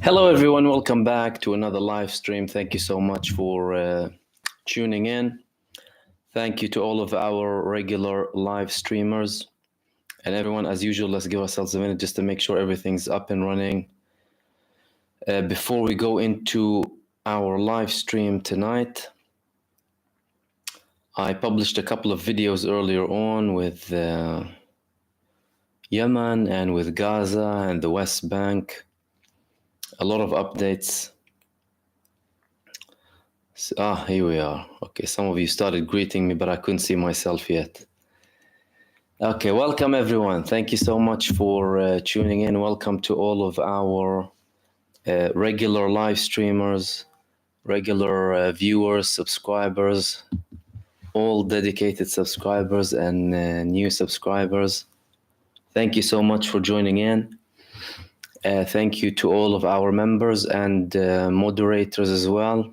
Hello everyone, welcome back to another live stream. Thank you so much for tuning in. Thank you to all of our regular live streamers. And everyone, as usual, let's give ourselves a minute just to make sure everything's up and running. Before we go into our live stream tonight, I published a couple of videos earlier on with Yemen and with Gaza and the West Bank. A lot of updates. Here we are. Okay, some of you started greeting me, but I couldn't see myself yet. Okay, welcome everyone. Thank you so much for tuning in. Welcome to all of our regular live streamers, regular viewers, subscribers, all dedicated subscribers and new subscribers. Thank you so much for joining in. Thank you to all of our members and moderators as well.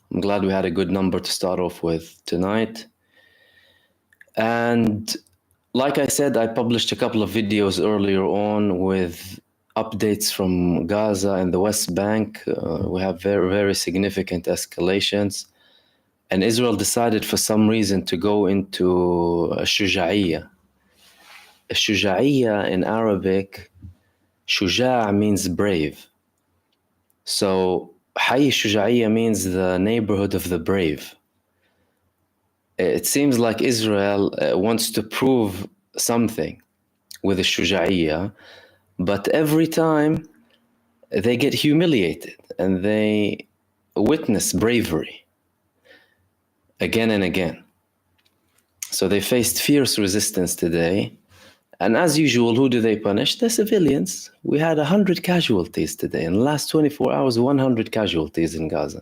I'm glad we had a good number to start off with tonight. And like I said, I published a couple of videos earlier on with updates from Gaza and the West Bank. We have very, very significant escalations. And Israel decided for some reason to go into a shuja'iyya. A shuja'iyya in Arabic, shuja' means brave. So Hayy Shuja'iyya means the neighborhood of the brave. It seems like Israel wants to prove something with the Shuja'iyya, but every time they get humiliated and they witness bravery again and again. So they faced fierce resistance today. And as usual, who do they punish? The civilians. We had 100 casualties today. In the last 24 hours, 100 casualties in Gaza.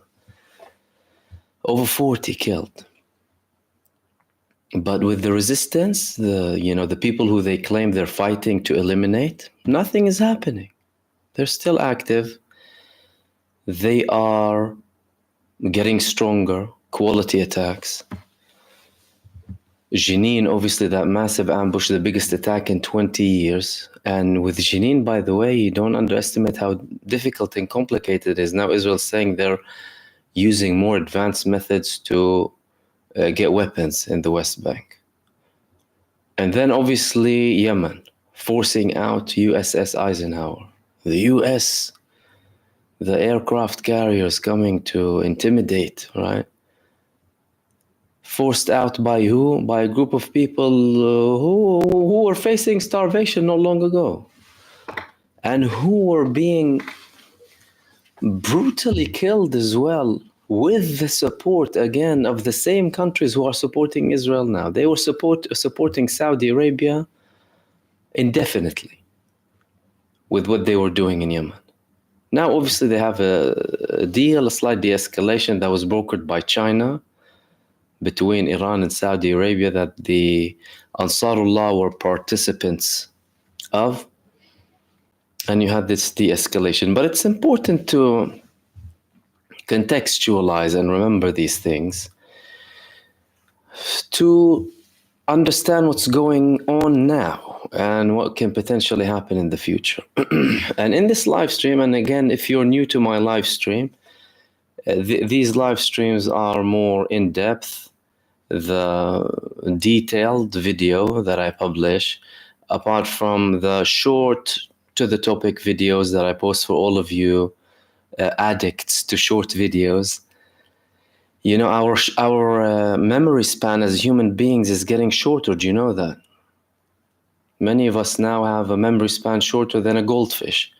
Over 40 killed. But with the resistance, the people who they claim they're fighting to eliminate, nothing is happening. They're still active. They are getting stronger. Quality attacks. Jenin, obviously that massive ambush, the biggest attack in 20 years. And with Jenin, by the way, you don't underestimate how difficult and complicated it is. Now Israel's saying they're using more advanced methods to get weapons in the West Bank. And then obviously Yemen, forcing out USS Eisenhower. The US, the aircraft carriers coming to intimidate, right? Forced out by who? By a group of people who were facing starvation not long ago and who were being brutally killed as well with the support, again, of the same countries who are supporting Israel now. They were supporting Saudi Arabia indefinitely with what they were doing in Yemen. Now, obviously, they have a deal, a slight de-escalation that was brokered by China between Iran and Saudi Arabia that the Ansarullah were participants of. And you had this de-escalation. But it's important to contextualize and remember these things to understand what's going on now and what can potentially happen in the future. And in this live stream, and again, if you're new to my live stream, these live streams are more in-depth. The detailed video that I publish, apart from the short to the topic videos that I post for all of you addicts to short videos. You know, our memory span as human beings is getting shorter. Do you know that? Many of us now have a memory span shorter than a goldfish.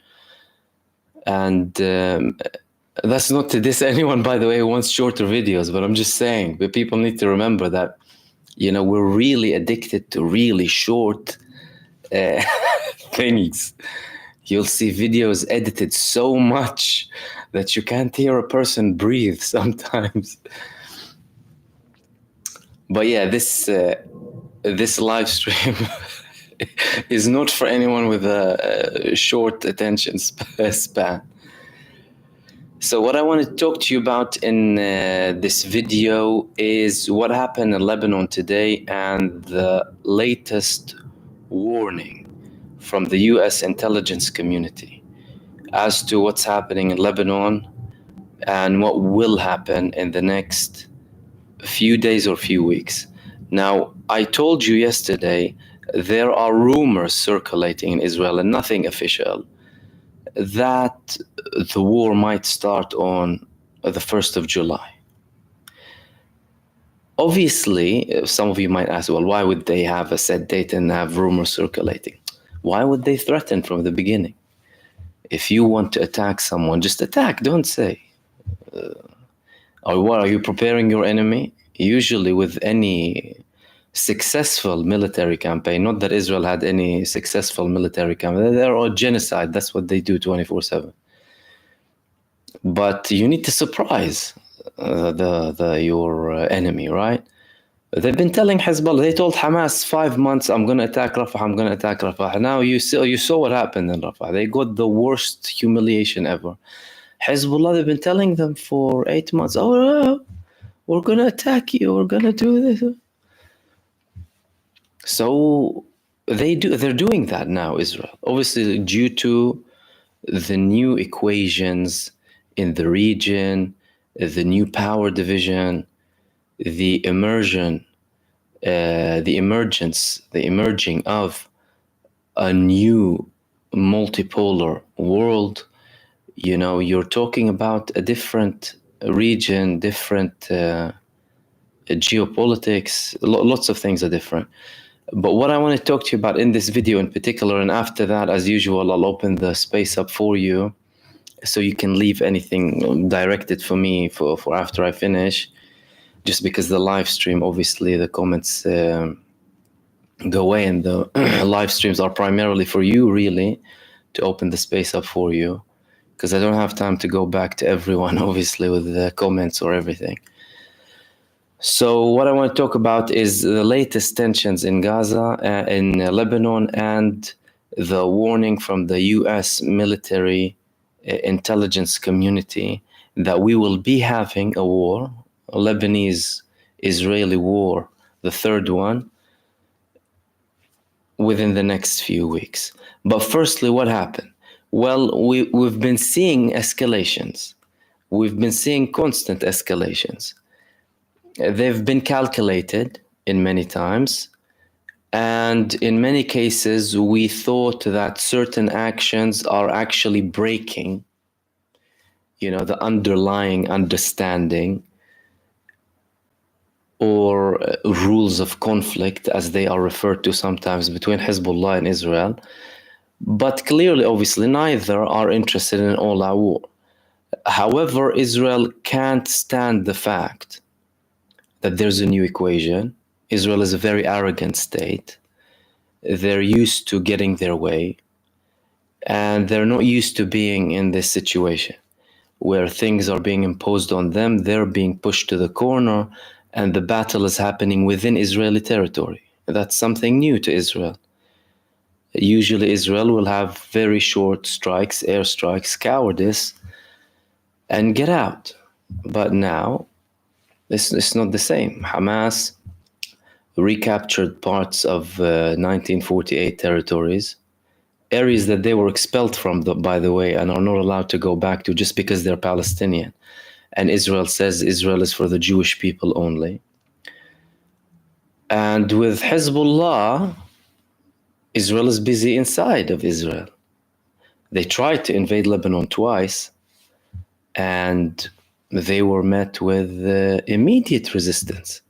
And that's not to diss anyone, by the way, who wants shorter videos, but I'm just saying, but people need to remember that, we're really addicted to really short things. You'll see videos edited so much that you can't hear a person breathe sometimes. But yeah, this live stream is not for anyone with a short attention span. So what I want to talk to you about in this video is what happened in Lebanon today and the latest warning from the US intelligence community. as to what's happening in Lebanon and what will happen in the next few days or few weeks. Now, I told you yesterday there are rumors circulating in Israel and nothing official that the war might start on the 1st of July. Obviously, some of you might ask, well, why would they have a set date and have rumors circulating? Why would they threaten from the beginning? If you want to attack someone, just attack, don't say. Or what, are you preparing your enemy? Usually with any successful military campaign, not that Israel had any successful military campaign, they're all genocide, that's what they do 24/7. But you need to surprise your enemy, right? They've been telling Hezbollah, they told Hamas 5 months, I'm going to attack Rafah, I'm going to attack Rafah. Now you saw what happened in Rafah. They got the worst humiliation ever. Hezbollah, they've been telling them for 8 months, oh, we're going to attack you, we're going to do this. So they're doing that now, Israel. Obviously, due to the new equations in the region, the new power division, the emerging of a new multipolar world. You know, you're talking about a different region, different geopolitics, lots of things are different. But what I want to talk to you about in this video in particular, and after that, as usual, I'll open the space up for you so you can leave anything directed for me for after I finish, just because the live stream, obviously the comments go away, and the live streams are primarily for you, really, to open the space up for you, because I don't have time to go back to everyone, obviously, with the comments or everything. So what I want to talk about is the latest tensions in Gaza, in Lebanon, and the warning from the US military intelligence community that we will be having a war, a Lebanese-Israeli war, the third one, within the next few weeks. But firstly, what happened? Well, we've been seeing escalations. We've been seeing constant escalations. They've been calculated in many times, and in many cases we thought that certain actions are actually breaking, you know, the underlying understanding or rules of conflict, as they are referred to sometimes, between Hezbollah and Israel. But clearly, obviously, neither are interested in all-out war. However, Israel can't stand the fact that there's a new equation. Israel is a very arrogant state. They're used to getting their way, and they're not used to being in this situation where things are being imposed on them, they're being pushed to the corner, and the battle is happening within Israeli territory. That's something new to Israel. Usually Israel will have very short strikes, airstrikes, cowardice, and get out. But now, it's not the same. Hamas recaptured parts of 1948 territories, areas that they were expelled from, by the way, and are not allowed to go back to just because they're Palestinian. And Israel says Israel is for the Jewish people only. And with Hezbollah, Israel is busy inside of Israel. They tried to invade Lebanon twice, and they were met with immediate resistance.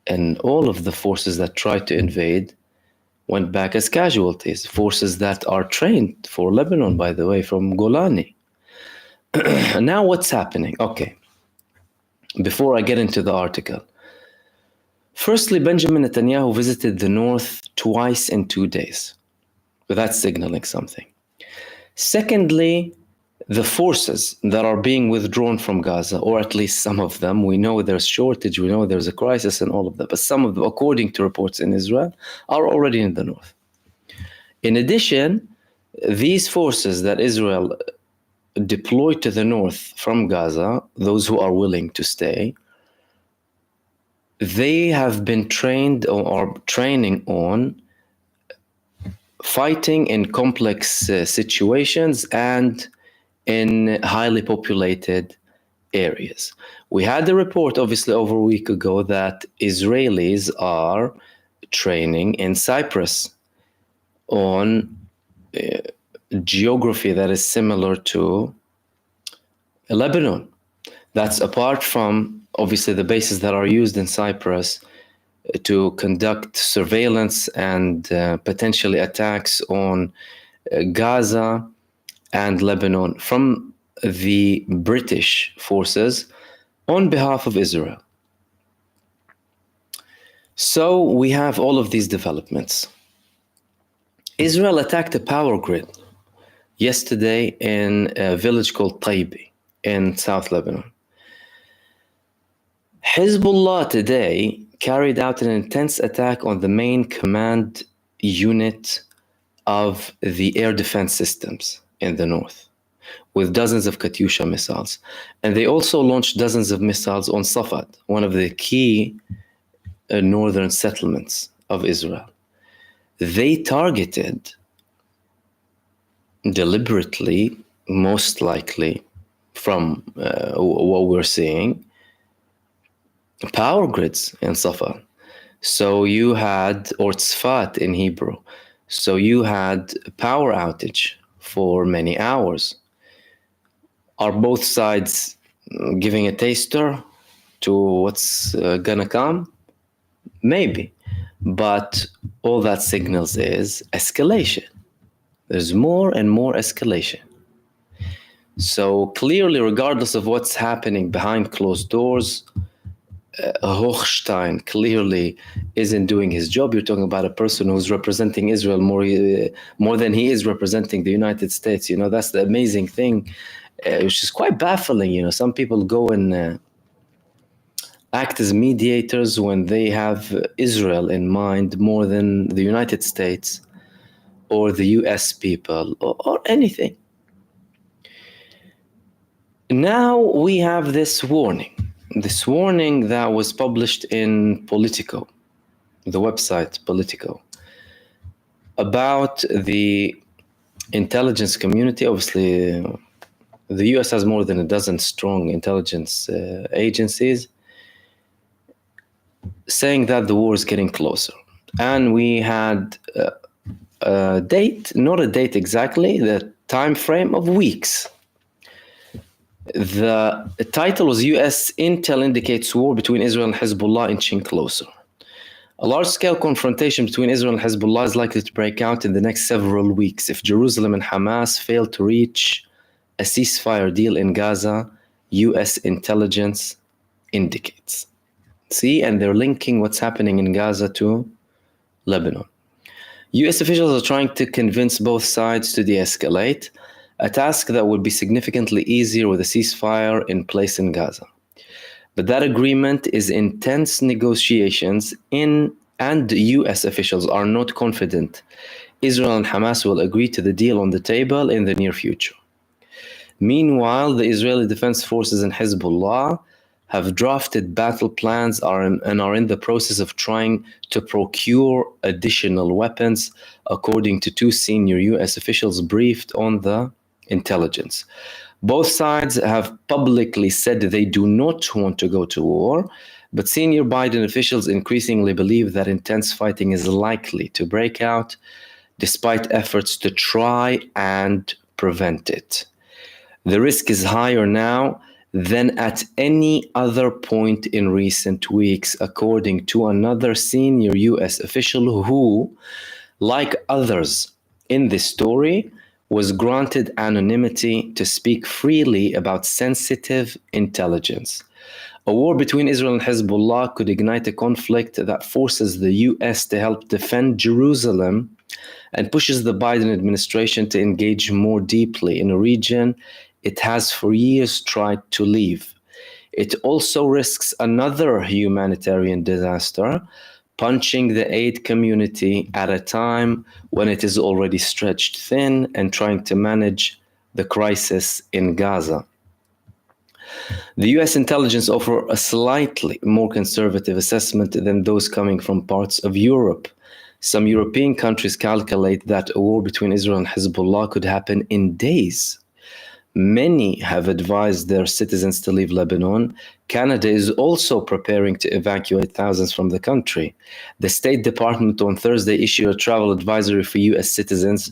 And all of the forces that tried to invade went back as casualties. Forces that are trained for Lebanon, by the way, from Golani. Now what's happening? Okay, before I get into the article. Firstly, Benjamin Netanyahu visited the north twice in 2 days. That's signaling something. Secondly, the forces that are being withdrawn from Gaza, or at least some of them, we know there's shortage, we know there's a crisis and all of that, but some of them, according to reports in Israel, are already in the north. In addition, these forces that Israel deployed to the north from Gaza, those who are willing to stay, they have been trained or are training on fighting in complex situations and in highly populated areas. We had a report, obviously, over a week ago that Israelis are training in Cyprus on geography that is similar to Lebanon. That's apart from, obviously, the bases that are used in Cyprus to conduct surveillance and potentially attacks on Gaza and Lebanon from the British forces on behalf of Israel. So we have all of these developments. Israel attacked a power grid yesterday in a village called Taibi in South Lebanon. HIZBULLAH today carried out an intense attack on the main command unit of the air defense systems in the north with dozens of Katyusha missiles. And they also launched dozens of missiles on Safad, one of the key northern settlements of Israel. They targeted deliberately, most likely from what we're seeing, power grids in Safad. So you had, or Tzfat in Hebrew, so you had power outage for many hours. Are both sides giving a taster to what's gonna come? Maybe, but all that signals is escalation. There's more and more escalation. So clearly, regardless of what's happening behind closed doors, Hochstein clearly isn't doing his job. You're talking about a person who's representing Israel more than he is representing the United States. You know, that's the amazing thing, which is quite baffling. You know, some people go and act as mediators when they have Israel in mind more than the United States or the US people or anything. Now we have this warning that was published in Politico, the website Politico, about the intelligence community. Obviously, the US has more than a dozen strong intelligence agencies saying that the war is getting closer. And we had a date, not a date exactly, the time frame of weeks. The title was US Intel indicates war between Israel and Hezbollah inching closer. A large-scale confrontation between Israel and Hezbollah is likely to break out in the next several weeks if Jerusalem and Hamas fail to reach a ceasefire deal in Gaza, US intelligence indicates. See, and they're linking what's happening in Gaza to Lebanon. US officials are trying to convince both sides to de-escalate, a task that would be significantly easier with a ceasefire in place in Gaza. But that agreement is in tense negotiations and US officials are not confident Israel and Hamas will agree to the deal on the table in the near future. Meanwhile, the Israeli Defense Forces and Hezbollah have drafted battle plans and are in the process of trying to procure additional weapons, according to two senior US officials briefed on the intelligence. Both sides have publicly said they do not want to go to war, but senior Biden officials increasingly believe that intense fighting is likely to break out, despite efforts to try and prevent it. The risk is higher now than at any other point in recent weeks, according to another senior US official who, like others in this story, was granted anonymity to speak freely about sensitive intelligence. A war between Israel and Hezbollah could ignite a conflict that forces the US to help defend Jerusalem and pushes the Biden administration to engage more deeply in a region it has for years tried to leave. It also risks another humanitarian disaster, punching the aid community at a time when it is already stretched thin and trying to manage the crisis in Gaza. The US intelligence offers a slightly more conservative assessment than those coming from parts of Europe. Some European countries calculate that a war between Israel and Hezbollah could happen in days, Many have advised their citizens to leave Lebanon. Canada is also preparing to evacuate thousands from the country. The State Department on Thursday issued a travel advisory for U.S. citizens,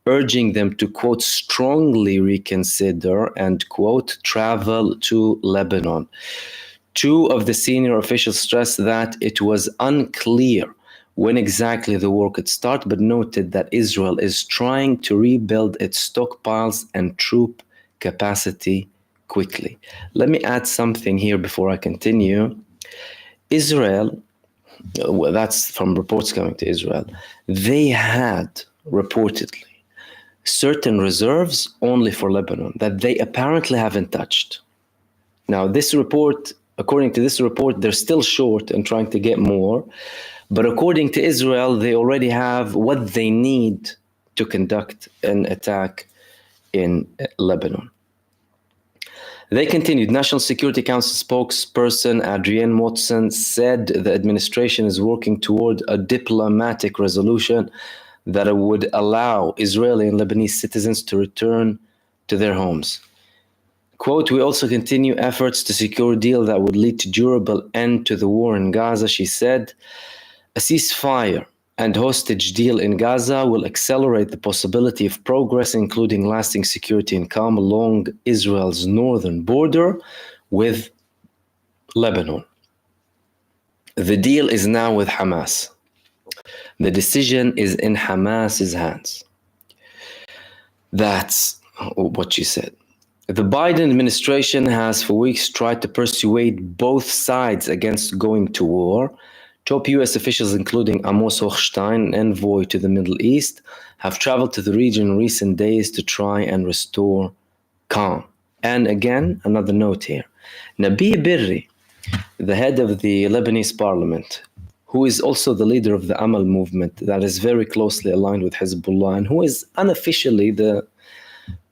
urging them to, quote, strongly reconsider and, quote, travel to Lebanon. Two of the senior officials stressed that it was unclear when exactly the war could start, but noted that Israel is trying to rebuild its stockpiles and troop capacity quickly. Let me add something here before I continue. Israel, well, that's from reports coming to Israel, they had reportedly certain reserves only for Lebanon that they apparently haven't touched. Now, this report, according to this report, they're still short and trying to get more. But according to Israel, they already have what they need to conduct an attack in Lebanon. They continued. National Security Council spokesperson Adrienne Watson said the administration is working toward a diplomatic resolution that would allow Israeli and Lebanese citizens to return to their homes. Quote, we also continue efforts to secure a deal that would lead to durable end to the war in Gaza, she said. A ceasefire and hostage deal in Gaza will accelerate the possibility of progress, including lasting security and calm along Israel's northern border with Lebanon. The deal is now with Hamas. The decision is in Hamas's hands. That's what she said. The Biden administration has for weeks tried to persuade both sides against going to war. Top U.S. officials, including Amos Hochstein, envoy to the Middle East, have traveled to the region in recent days to try and restore calm. And again, another note here. Nabi Berri, the head of the Lebanese parliament, who is also the leader of the Amal movement that is very closely aligned with Hizbullah, and who is unofficially the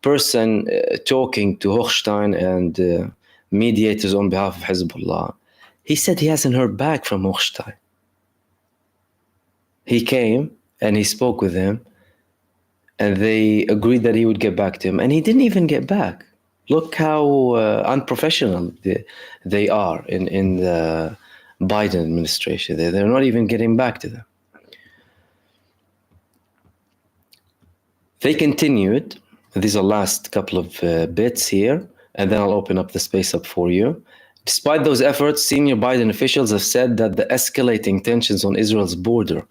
person talking to Hochstein and mediators on behalf of Hezbollah, he said he hasn't heard back from Hochstein. He came and he spoke with him, and they agreed that he would get back to him, and he didn't even get back. Look how unprofessional they are in the Biden administration. They're not even getting back to them. They continued. These are last couple of bits here, and then I'll open up the space up for you. Despite those efforts, senior Biden officials have said that the escalating tensions on Israel's border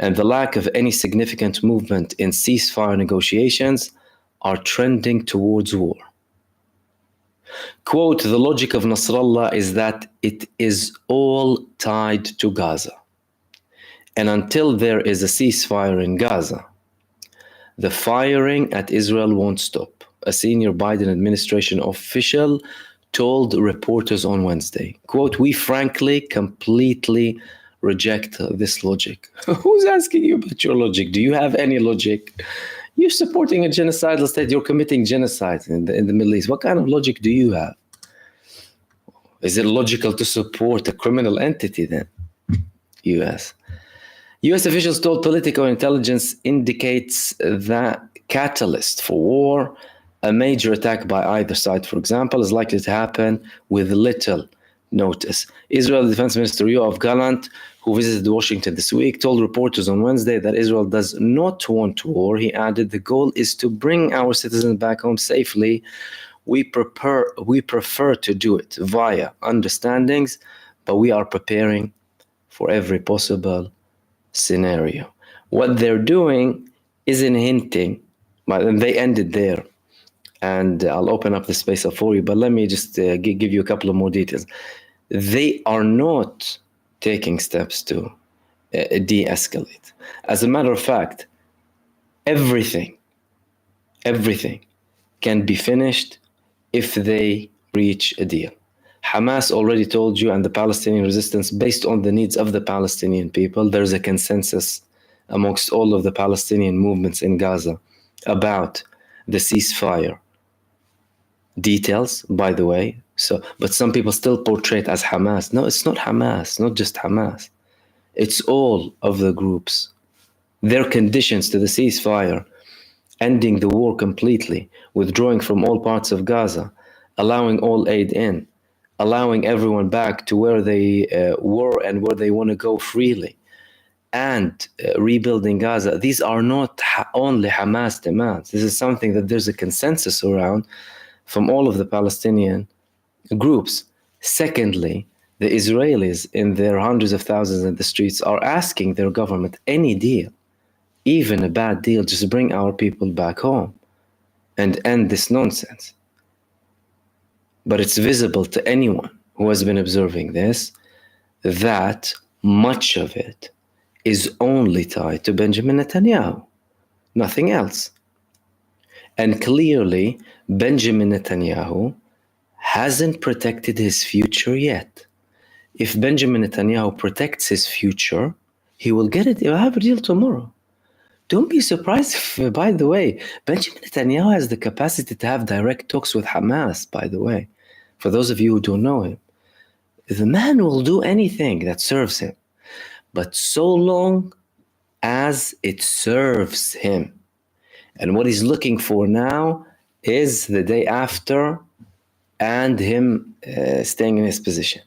and the lack of any significant movement in ceasefire negotiations are trending towards war. Quote, the logic of Nasrallah is that it is all tied to Gaza. And until there is a ceasefire in Gaza, the firing at Israel won't stop, a senior Biden administration official told reporters on Wednesday. Quote, we frankly completely reject this logic. Who's asking you about your logic? Do you have any logic? You're supporting a genocidal state. You're committing genocide in the Middle East. What kind of logic do you have? Is it logical to support a criminal entity then? U.S. U.S. officials told Politico intelligence indicates that catalyst for war, a major attack by either side, for example, is likely to happen with little notice. Israel Defense Minister Yoav Gallant, who visited Washington this week, told reporters on Wednesday that Israel does not want war. He added, the goal is to bring our citizens back home safely. We prefer to do it via understandings, but we are preparing for every possible scenario. What they're doing isn't hinting, and they ended there. And I'll open up the space up for you, but let me just give you a couple of more details. They are not taking steps to de-escalate. As a matter of fact, everything can be finished if they reach a deal. Hamas already told you, and the Palestinian resistance, based on the needs of the Palestinian people, there's a consensus amongst all of the Palestinian movements in Gaza about the ceasefire. Details, by the way. But some people still portray it as Hamas. No, it's not Hamas, not just Hamas. It's all of the groups. Their conditions to the ceasefire ending the war completely, withdrawing from all parts of Gaza, allowing all aid in, allowing everyone back to where they were and where they want to go freely, and rebuilding Gaza. These are not only Hamas demands. This is something that there's a consensus around from all of the Palestinian groups. Secondly, the Israelis, in their hundreds of thousands in the streets, are asking their government any deal, even a bad deal, just bring our people back home and end this nonsense. But it's visible to anyone who has been observing this that much of it is only tied to Benjamin Netanyahu, nothing else. And clearly, Benjamin Netanyahu hasn't protected his future yet. If Benjamin Netanyahu protects his future, he will get it. He'll have a deal tomorrow. Don't be surprised if, by the way, Benjamin Netanyahu has the capacity to have direct talks with Hamas, by the way. For those of you who don't know him, the man will do anything that serves him, but so long as it serves him. And what he's looking for now is the day after and him staying in his position.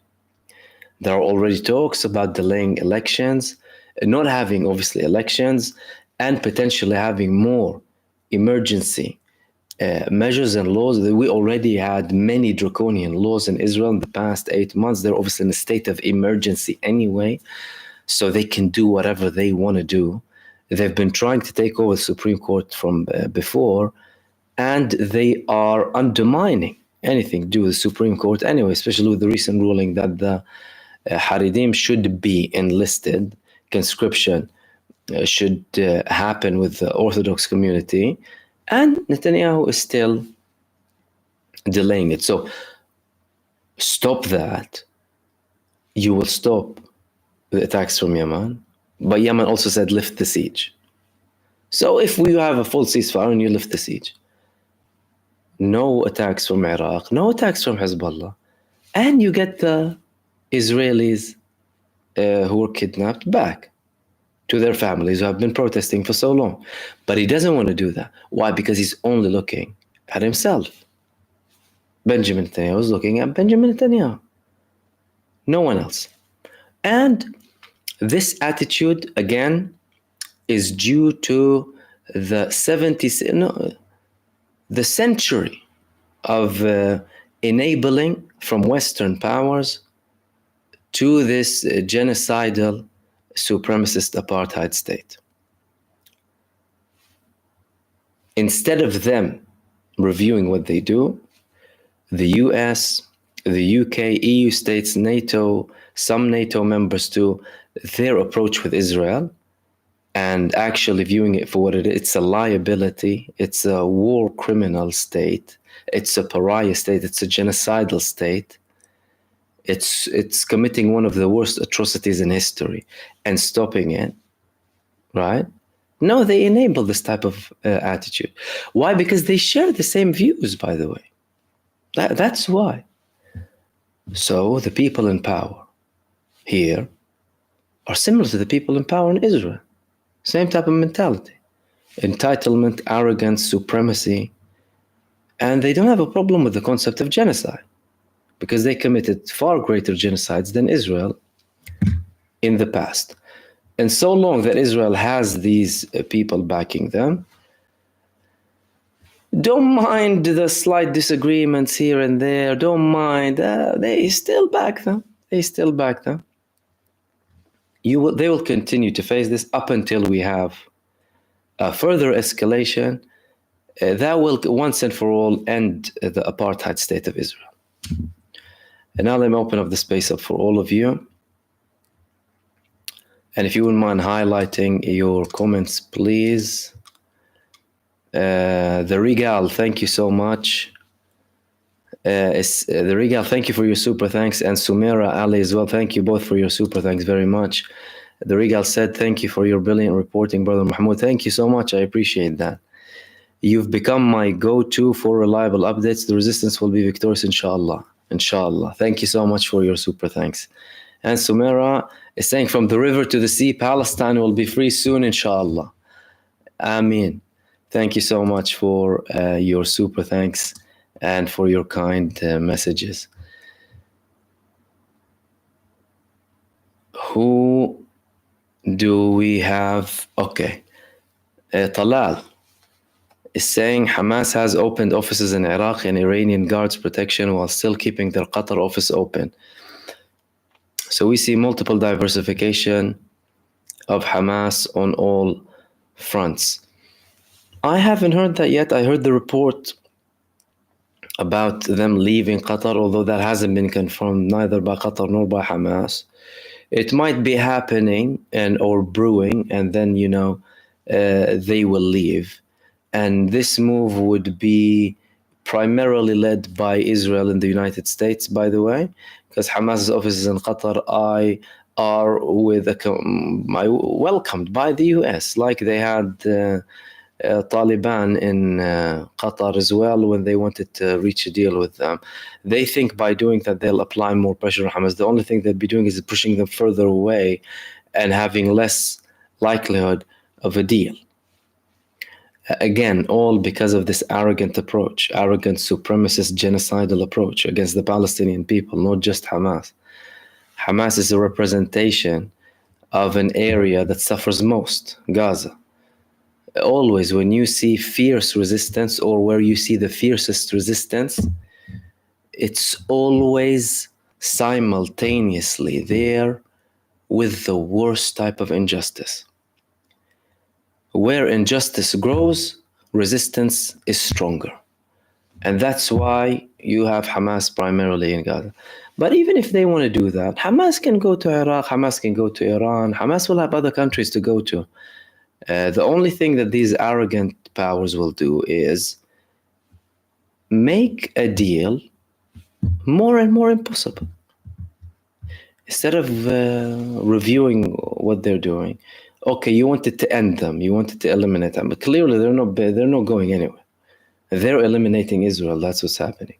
There are already talks about delaying elections, not having obviously elections, and potentially having more emergency measures and laws. We already had many draconian laws in Israel in the past 8 months. They're obviously in a state of emergency anyway, so they can do whatever they want to do. They've been trying to take over the Supreme Court from before, and they are undermining anything to do with the Supreme Court anyway, especially with the recent ruling that the Haridim should be enlisted, conscription should happen with the Orthodox community, and Netanyahu is still delaying it. So stop that. You will stop the attacks from Yemen, but Yemen also said lift the siege. So if we have a full ceasefire and you lift the siege, no attacks from Iraq, no attacks from HIZBULLAH, and you get the Israelis who were kidnapped back to their families who have been protesting for so long. But he doesn't want to do that. Why? Because he's only looking at himself. Benjamin Netanyahu is looking at Benjamin Netanyahu. No one else. And this attitude, again, is due to the the century of enabling from Western powers to this genocidal supremacist apartheid state. Instead of them reviewing what they do, the US, the UK, EU states, NATO, some NATO members too, their approach with Israel and actually viewing it for what it is. It's a liability, it's a war criminal state, it's a pariah state, it's a genocidal state. It's committing one of the worst atrocities in history and stopping it, right? No, they enable this type of attitude. Why? Because they share the same views, by the way. That's why. So the people in power here are similar to the people in power in Israel. Same type of mentality. Entitlement, arrogance, supremacy. And they don't have a problem with the concept of genocide, because they committed far greater genocides than Israel in the past. And so long that Israel has these people backing them, don't mind the slight disagreements here and there, don't mind, they still back them. They still back them. They will continue to face this up until we have a further escalation that will once and for all end the apartheid state of Israel. And now let me open up the space up for all of you. And if you wouldn't mind highlighting your comments, please. The Regal, thank you so much. The Regal, thank you for your super thanks. And Sumera Ali as well, thank you both for your super thanks very much. The Regal said, thank you for your brilliant reporting, Brother Mahmoud. Thank you so much, I appreciate that. You've become my go-to for reliable updates. The resistance will be victorious, inshallah. Inshallah. Thank you so much for your super thanks. And Sumera is saying, from the river to the sea, Palestine will be free soon, inshallah. Ameen. Thank you so much for your super thanks and for your kind messages. Who do we have? Okay. Talal is saying Hamas has opened offices in Iraq and Iranian guards protection while still keeping their Qatar office open. So we see multiple diversification of Hamas on all fronts. I haven't heard that yet. I heard the report about them leaving Qatar, although that hasn't been confirmed neither by Qatar nor by Hamas. It might be happening or brewing, and then they will leave. And this move would be primarily led by Israel and the United States, by the way, because Hamas's offices in Qatar are welcomed by the US, like they had Taliban in Qatar as well when they wanted to reach a deal with them. They think by doing that they'll apply more pressure on Hamas. The only thing they'll be doing is pushing them further away and having less likelihood of a deal. Again, all because of this arrogant approach, arrogant supremacist genocidal approach against the Palestinian people, not just Hamas. Hamas is a representation of an area that suffers most, Gaza. Always when you see fierce resistance or where you see the fiercest resistance, it's always simultaneously there with the worst type of injustice. Where injustice grows, resistance is stronger. And that's why you have Hamas primarily in Gaza. But even if they want to do that, Hamas can go to Iraq, Hamas can go to Iran, Hamas will have other countries to go to. The only thing that these arrogant powers will do is make a deal more and more impossible. Instead of reviewing what they're doing, okay, you wanted to end them, you wanted to eliminate them, but clearly they're not going anywhere. They're eliminating Israel, that's what's happening.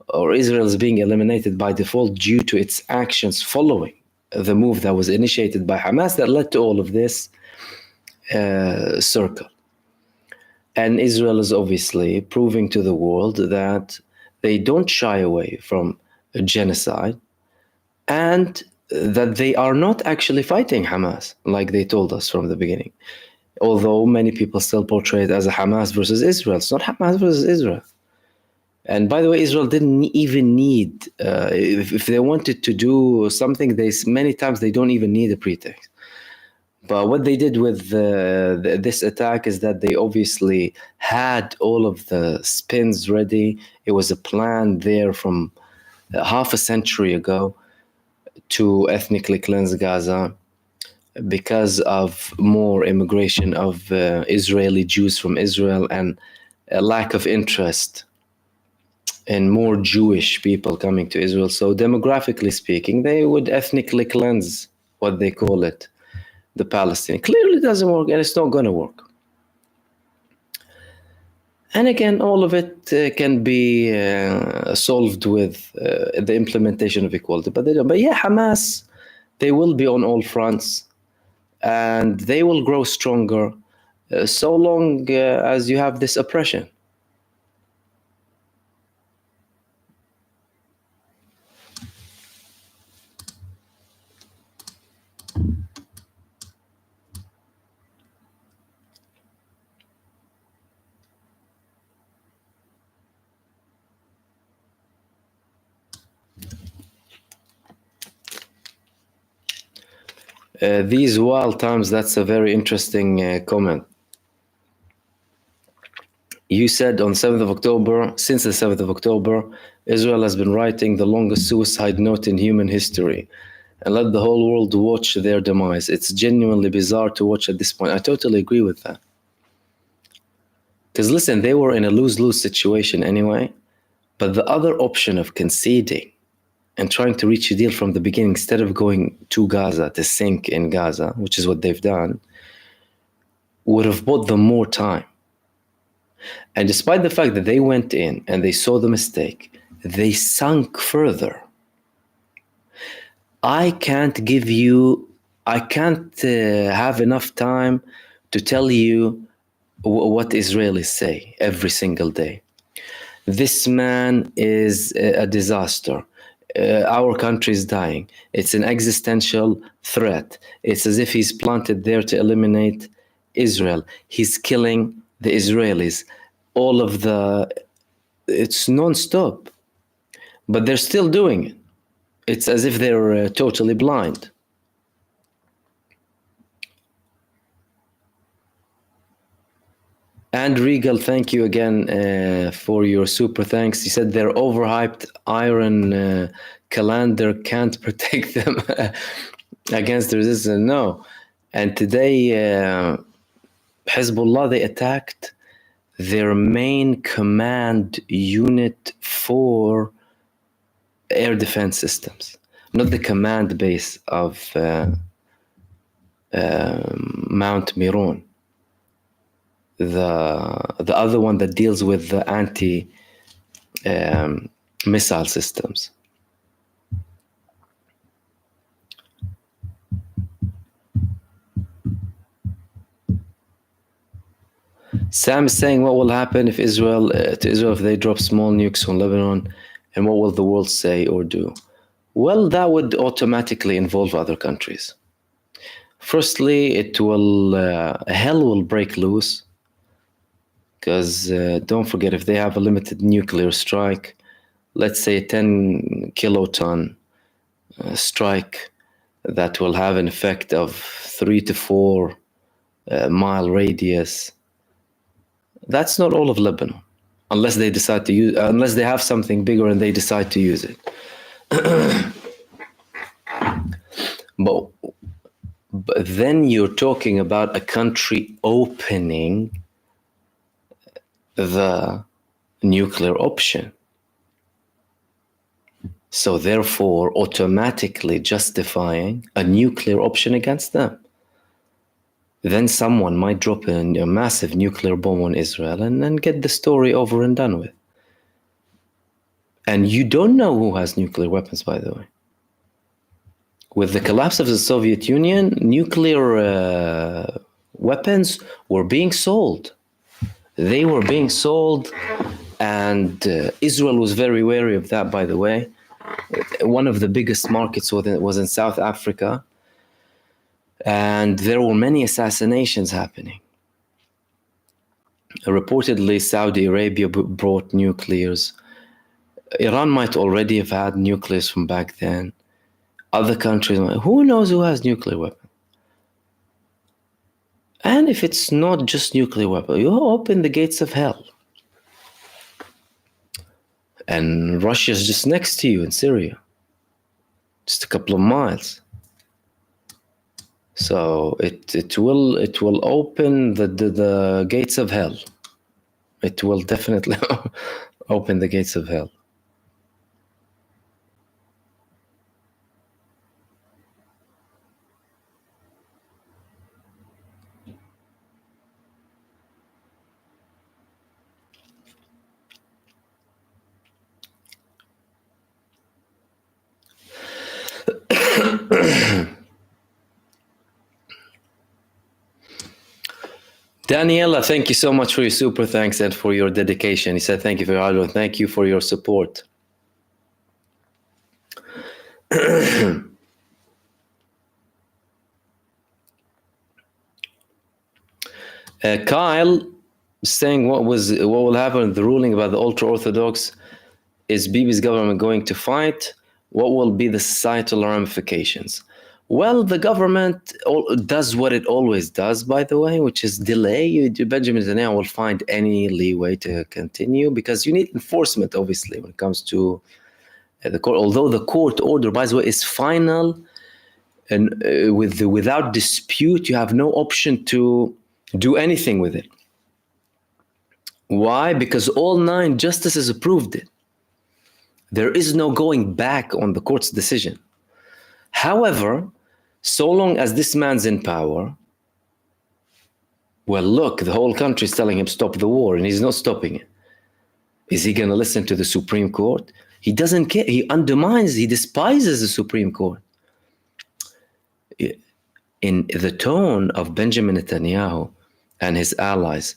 Or Israel is being eliminated by default due to its actions following the move that was initiated by Hamas that led to all of this circle. And Israel is obviously proving to the world that they don't shy away from a genocide and that they are not actually fighting Hamas like they told us from the beginning. Although many people still portray it as a Hamas versus Israel. It's not Hamas versus Israel. And by the way, Israel didn't even need, if they wanted to do something, many times they don't even need a pretext. But what they did with this attack is that they obviously had all of the spins ready. It was a plan there from half a century ago to ethnically cleanse Gaza because of more immigration of Israeli Jews from Israel and a lack of interest in more Jewish people coming to Israel. So demographically speaking, they would ethnically cleanse, what they call it, the Palestinian. Clearly it doesn't work, and it's not going to work. And again, all of it can be solved with the implementation of equality, but they don't. But yeah, Hamas, they will be on all fronts, and they will grow stronger so long as you have this oppression. These wild times, that's a very interesting comment. You said on 7th of October, since the 7th of October, Israel has been writing the longest suicide note in human history and let the whole world watch their demise. It's genuinely bizarre to watch at this point. I totally agree with that. Because listen, they were in a lose-lose situation anyway, but the other option of conceding and trying to reach a deal from the beginning instead of going to Gaza to sink in Gaza, which is what they've done, would have bought them more time. And despite the fact that they went in and they saw the mistake, they sunk further. I can't have enough time to tell you what Israelis say every single day. This man is a disaster. Our country is dying. It's an existential threat. It's as if he's planted there to eliminate Israel. He's killing the Israelis. It's non-stop, but they're still doing it. It's as if they're totally blind. And Regal, thank you again for your super thanks. He said their overhyped iron calendar can't protect them against the resistance. No. And today, Hezbollah, they attacked their main command unit for air defense systems, not the command base of Mount Meron. The other one that deals with the anti-missile systems. Sam is saying, what will happen if Israel if they drop small nukes on Lebanon, and what will the world say or do? Well, that would automatically involve other countries. Firstly, hell will break loose. Because don't forget, if they have a limited nuclear strike, let's say a 10 kiloton strike that will have an effect of 3 to 4 mile radius, that's not all of Lebanon, unless they decide to use, unless they have something bigger and they decide to use it. But then you're talking about a country opening the nuclear option. So therefore, automatically justifying a nuclear option against them. Then someone might drop a massive nuclear bomb on Israel and then get the story over and done with. And you don't know who has nuclear weapons, by the way. With the collapse of the Soviet Union, nuclear weapons were being sold. They were being sold, and Israel was very wary of that, by the way. One of the biggest markets was in South Africa, and there were many assassinations happening. Reportedly, Saudi Arabia brought nuclears. Iran might already have had nuclears from back then. Other countries, who knows who has nuclear weapons? And if it's not just nuclear weapons, you open the gates of hell. And Russia's just next to you in Syria, just a couple of miles. So it will open the gates of hell. It will definitely open the gates of hell. Daniela, thank you so much for your super thanks and for your dedication. He said, thank you for your hard work. Thank you for your support. Kyle saying, what will happen with the ruling about the ultra-Orthodox? Is Bibi's government going to fight? What will be the societal ramifications? Well, the government does what it always does, by the way, which is delay. Benjamin Netanyahu will find any leeway to continue because you need enforcement, obviously, when it comes to the court. Although the court order, by the way, is final and without dispute, you have no option to do anything with it. Why? Because all 9 justices approved it. There is no going back on the court's decision. However, so long as this man's in power, well, look, the whole country is telling him stop the war, and he's not stopping it. Is he going to listen to the Supreme Court? He doesn't care. He despises the Supreme Court. In the tone of Benjamin Netanyahu and his allies,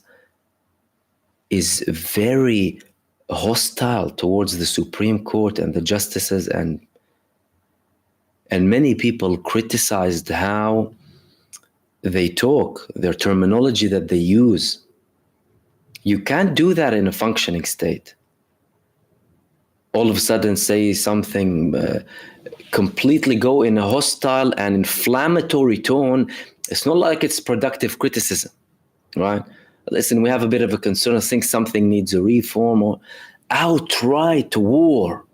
is very hostile towards the Supreme Court and the justices, and many people criticized how they talk, their terminology that they use. You can't do that in a functioning state. All of a sudden say something, completely go in a hostile and inflammatory tone. It's not like it's productive criticism, right? Listen, we have a bit of a concern. I think something needs a reform, or outright war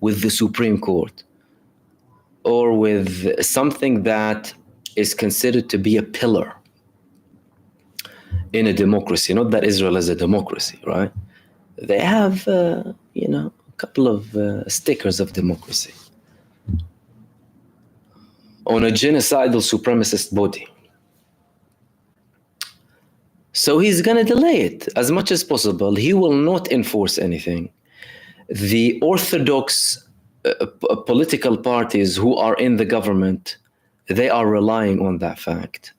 with the Supreme Court, or with something that is considered to be a pillar in a democracy. Not that Israel is a democracy, right? They have, a couple of stickers of democracy on a genocidal supremacist body. So he's going to delay it as much as possible. He will not enforce anything. The orthodox political parties who are in the government, they are relying on that fact.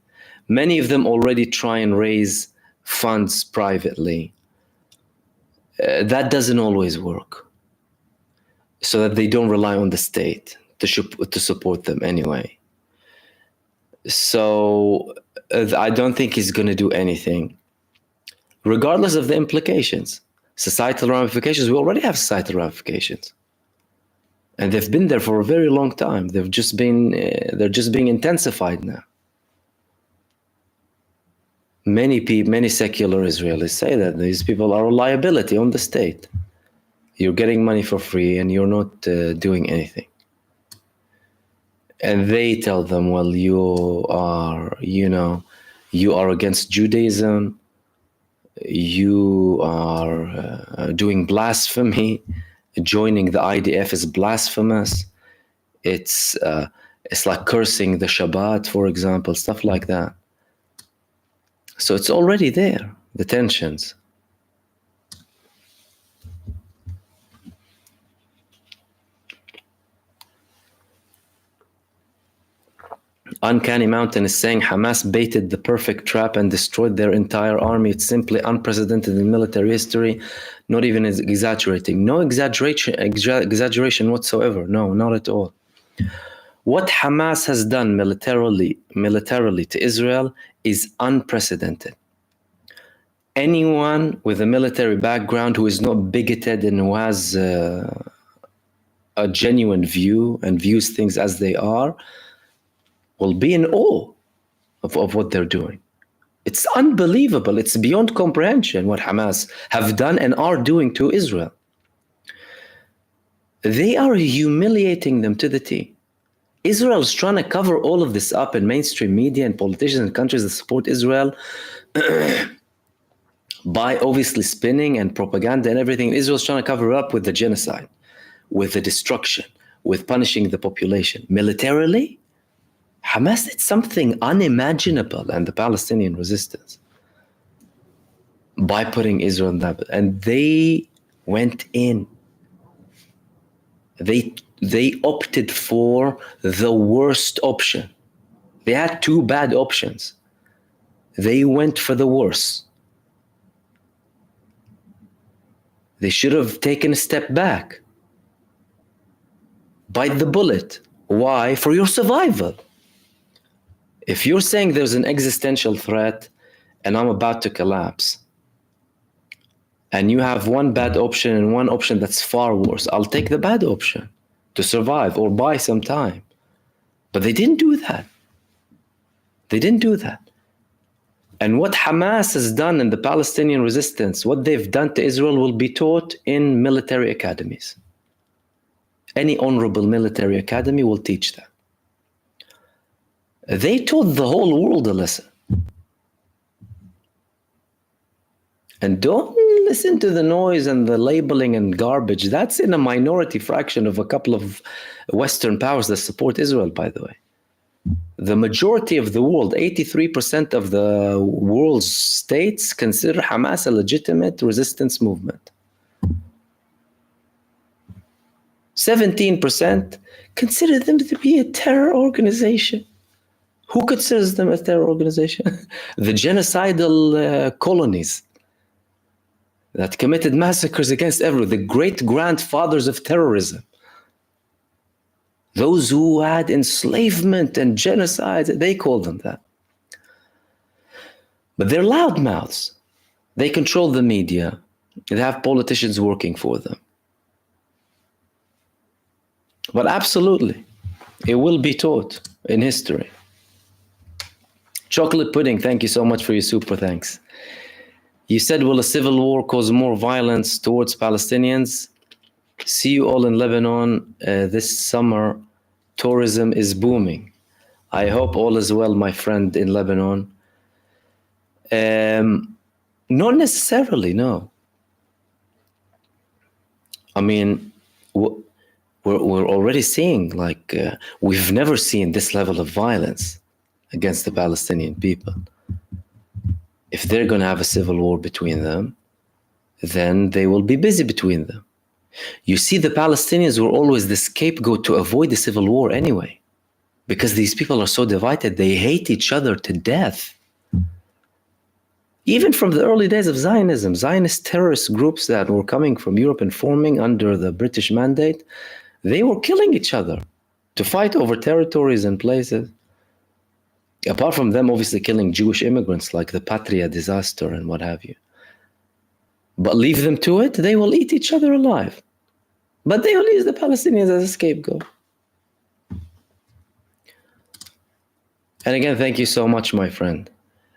Many of them already try and raise funds privately. That doesn't always work, so that they don't rely on the state to support them anyway. So I don't think he's going to do anything, regardless of the implications. Societal ramifications, we already have societal ramifications. And they've been there for a very long time. They're just being intensified now. Many secular Israelis say that these people are a liability on the state. You're getting money for free and you're not doing anything. And they tell them, well, you are against Judaism. You are doing blasphemy. Joining the IDF is blasphemous. It's like cursing the Shabbat, for example, stuff like that. So it's already there, the tensions. Uncanny Mountain is saying Hamas baited the perfect trap and destroyed their entire army. It's simply unprecedented in military history. Not even exaggerating. No exaggeration whatsoever. No, not at all. What Hamas has done militarily to Israel is unprecedented. Anyone with a military background who is not bigoted and who has a genuine view and views things as they are will be in awe of what they're doing. It's unbelievable. It's beyond comprehension what Hamas have done and are doing to Israel. They are humiliating them to the T. Israel's trying to cover all of this up in mainstream media and politicians and countries that support Israel by obviously spinning and propaganda and everything. Israel's trying to cover it up with the genocide, with the destruction, with punishing the population. Militarily, Hamas did something unimaginable, and the Palestinian resistance, by putting Israel in that. And they went in. They opted for the worst option. They had two bad options. They went for the worst. They should have taken a step back. Bite the bullet. Why? For your survival. If you're saying there's an existential threat and I'm about to collapse, and you have one bad option and one option that's far worse, I'll take the bad option to survive or buy some time. But they didn't do that. They didn't do that. And what Hamas has done in the Palestinian resistance, what they've done to Israel, will be taught in military academies. Any honorable military academy will teach that. They taught the whole world a lesson. And don't listen to the noise and the labeling and garbage. That's in a minority fraction of a couple of Western powers that support Israel, by the way. The majority of the world, 83% of the world's states, consider Hamas a legitimate resistance movement. 17% consider them to be a terror organization. Who considers them a terror organization? The genocidal colonies. that committed massacres against everyone, the great-grandfathers of terrorism. Those who had enslavement and genocide, they call them that. But they're loudmouths. They control the media. They have politicians working for them. But absolutely, it will be taught in history. Chocolate Pudding, thank you so much for your super thanks. You said, will a civil war cause more violence towards Palestinians? See you all in Lebanon this summer. Tourism is booming. I hope all is well, my friend in Lebanon. Not necessarily, no. I mean, we're already seeing, like, we've never seen this level of violence against the Palestinian people. If they're going to have a civil war between them, then they will be busy between them. You see, the Palestinians were always the scapegoat to avoid the civil war anyway, because these people are so divided. They hate each other to death. Even from the early days of Zionism, Zionist terrorist groups that were coming from Europe and forming under the British mandate, they were killing each other to fight over territories and places. Apart from them, obviously killing Jewish immigrants like the Patria disaster and what have you. But leave them to it, they will eat each other alive. But they will use the Palestinians as a scapegoat. And again, thank you so much, my friend.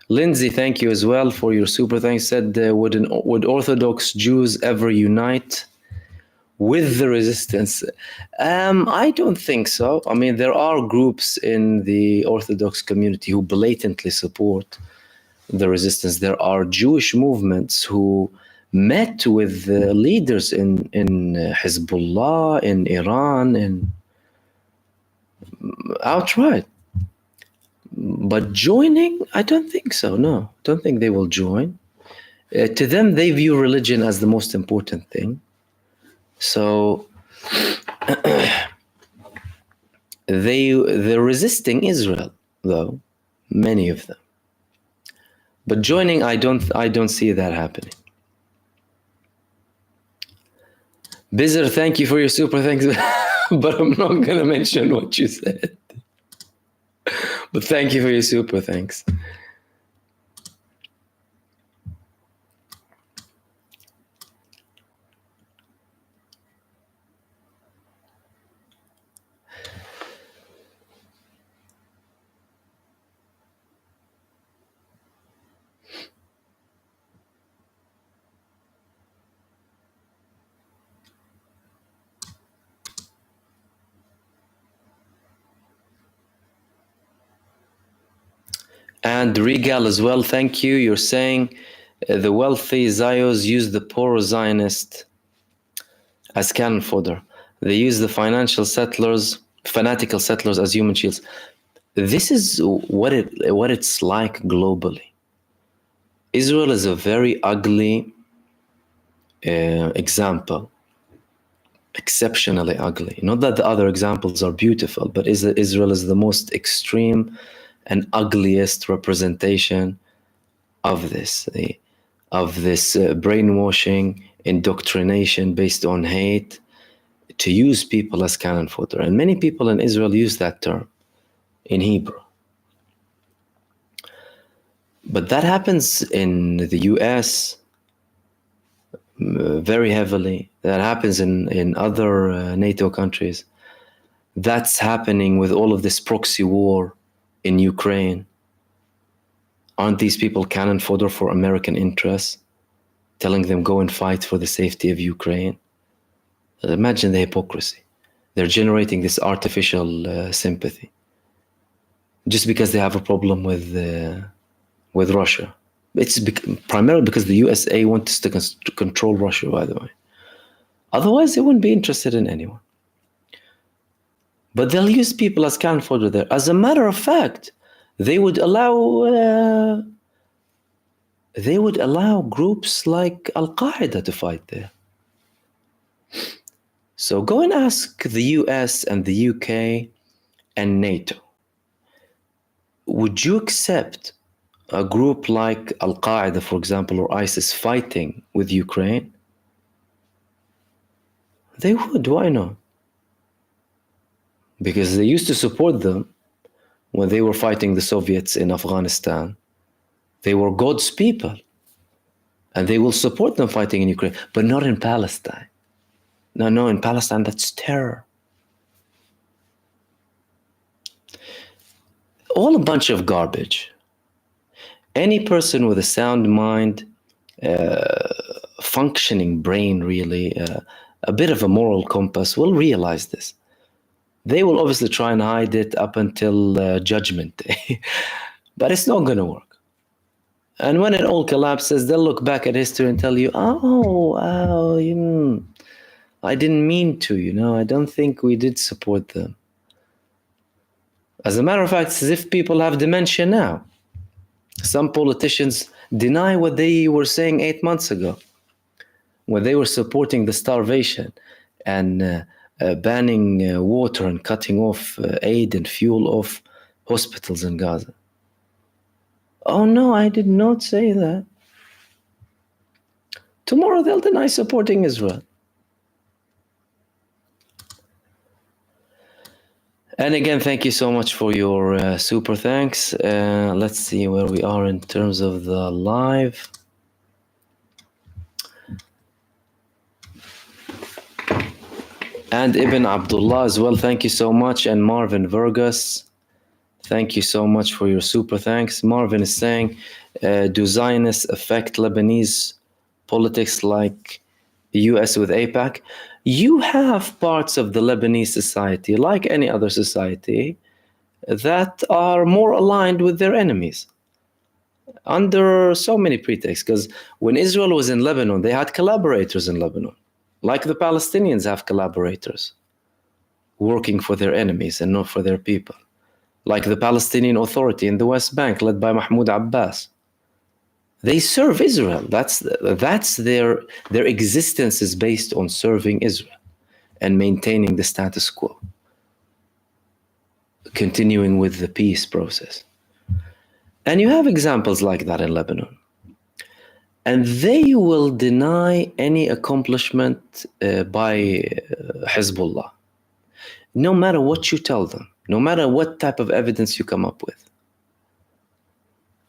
Lindsay, thank you as well for your super thanks. Said, would Orthodox Jews ever unite with the resistance? I don't think so. I mean, there are groups in the Orthodox community who blatantly support the resistance. There are Jewish movements who met with the leaders in HIZBULLAH, in Iran, and outright. But joining, I don't think so, no. Don't think they will join. To them, they view religion as the most important thing. So they're resisting Israel, though, many of them. But joining, I don't see that happening. Bizzer, thank you for your super thanks, but I'm not gonna mention what you said. But thank you for your super thanks. And Regal as well, thank you. You're saying the wealthy Zios use the poor Zionist as cannon fodder. They use the fanatical settlers as human shields. This is what it's like globally. Israel is a very ugly example, exceptionally ugly. Not that the other examples are beautiful, but Israel is the most extreme and ugliest representation of this brainwashing, indoctrination based on hate, to use people as cannon fodder. And many people in Israel use that term in Hebrew. But that happens in the US very heavily. That happens in other NATO countries. That's happening with all of this proxy war in Ukraine. Aren't these people cannon fodder for American interests, telling them go and fight for the safety of Ukraine? Imagine the hypocrisy. They're generating this artificial sympathy just because they have a problem with Russia. It's primarily because the USA wants to control Russia, by the way. Otherwise, they wouldn't be interested in anyone. But they'll use people as cannon fodder there. As a matter of fact, they would allow groups like Al-Qaeda to fight there. So go and ask the US and the UK and NATO, would you accept a group like Al-Qaeda, for example, or ISIS fighting with Ukraine? They would. Why not? Because they used to support them when they were fighting the Soviets in Afghanistan. They were God's people, and they will support them fighting in Ukraine, but not in Palestine. No, in Palestine, that's terror. All a bunch of garbage. Any person with a sound mind, functioning brain, really, a bit of a moral compass will realize this. They will obviously try and hide it up until Judgment Day, but it's not going to work. And when it all collapses, they'll look back at history and tell you, I didn't mean to, I don't think we did support them. As a matter of fact, it's as if people have dementia now. Some politicians deny what they were saying 8 months ago, when they were supporting the starvation and banning water and cutting off aid and fuel off hospitals in Gaza. Oh no, I did not say that. Tomorrow they'll deny supporting Israel. And again, thank you so much for your super thanks. Let's see where we are in terms of the live. And Ibn Abdullah as well, thank you so much. And Marvin Vergas, thank you so much for your super thanks. Marvin is saying, do Zionists affect Lebanese politics like the US with AIPAC? You have parts of the Lebanese society, like any other society, that are more aligned with their enemies under so many pretexts. Because when Israel was in Lebanon, they had collaborators in Lebanon, like the Palestinians have collaborators working for their enemies and not for their people, like the Palestinian Authority in the West Bank led by Mahmoud Abbas. They serve Israel. That's their existence is based on serving Israel and maintaining the status quo, continuing with the peace process. And you have examples like that in Lebanon. And they will deny any accomplishment by Hezbollah, no matter what you tell them, no matter what type of evidence you come up with.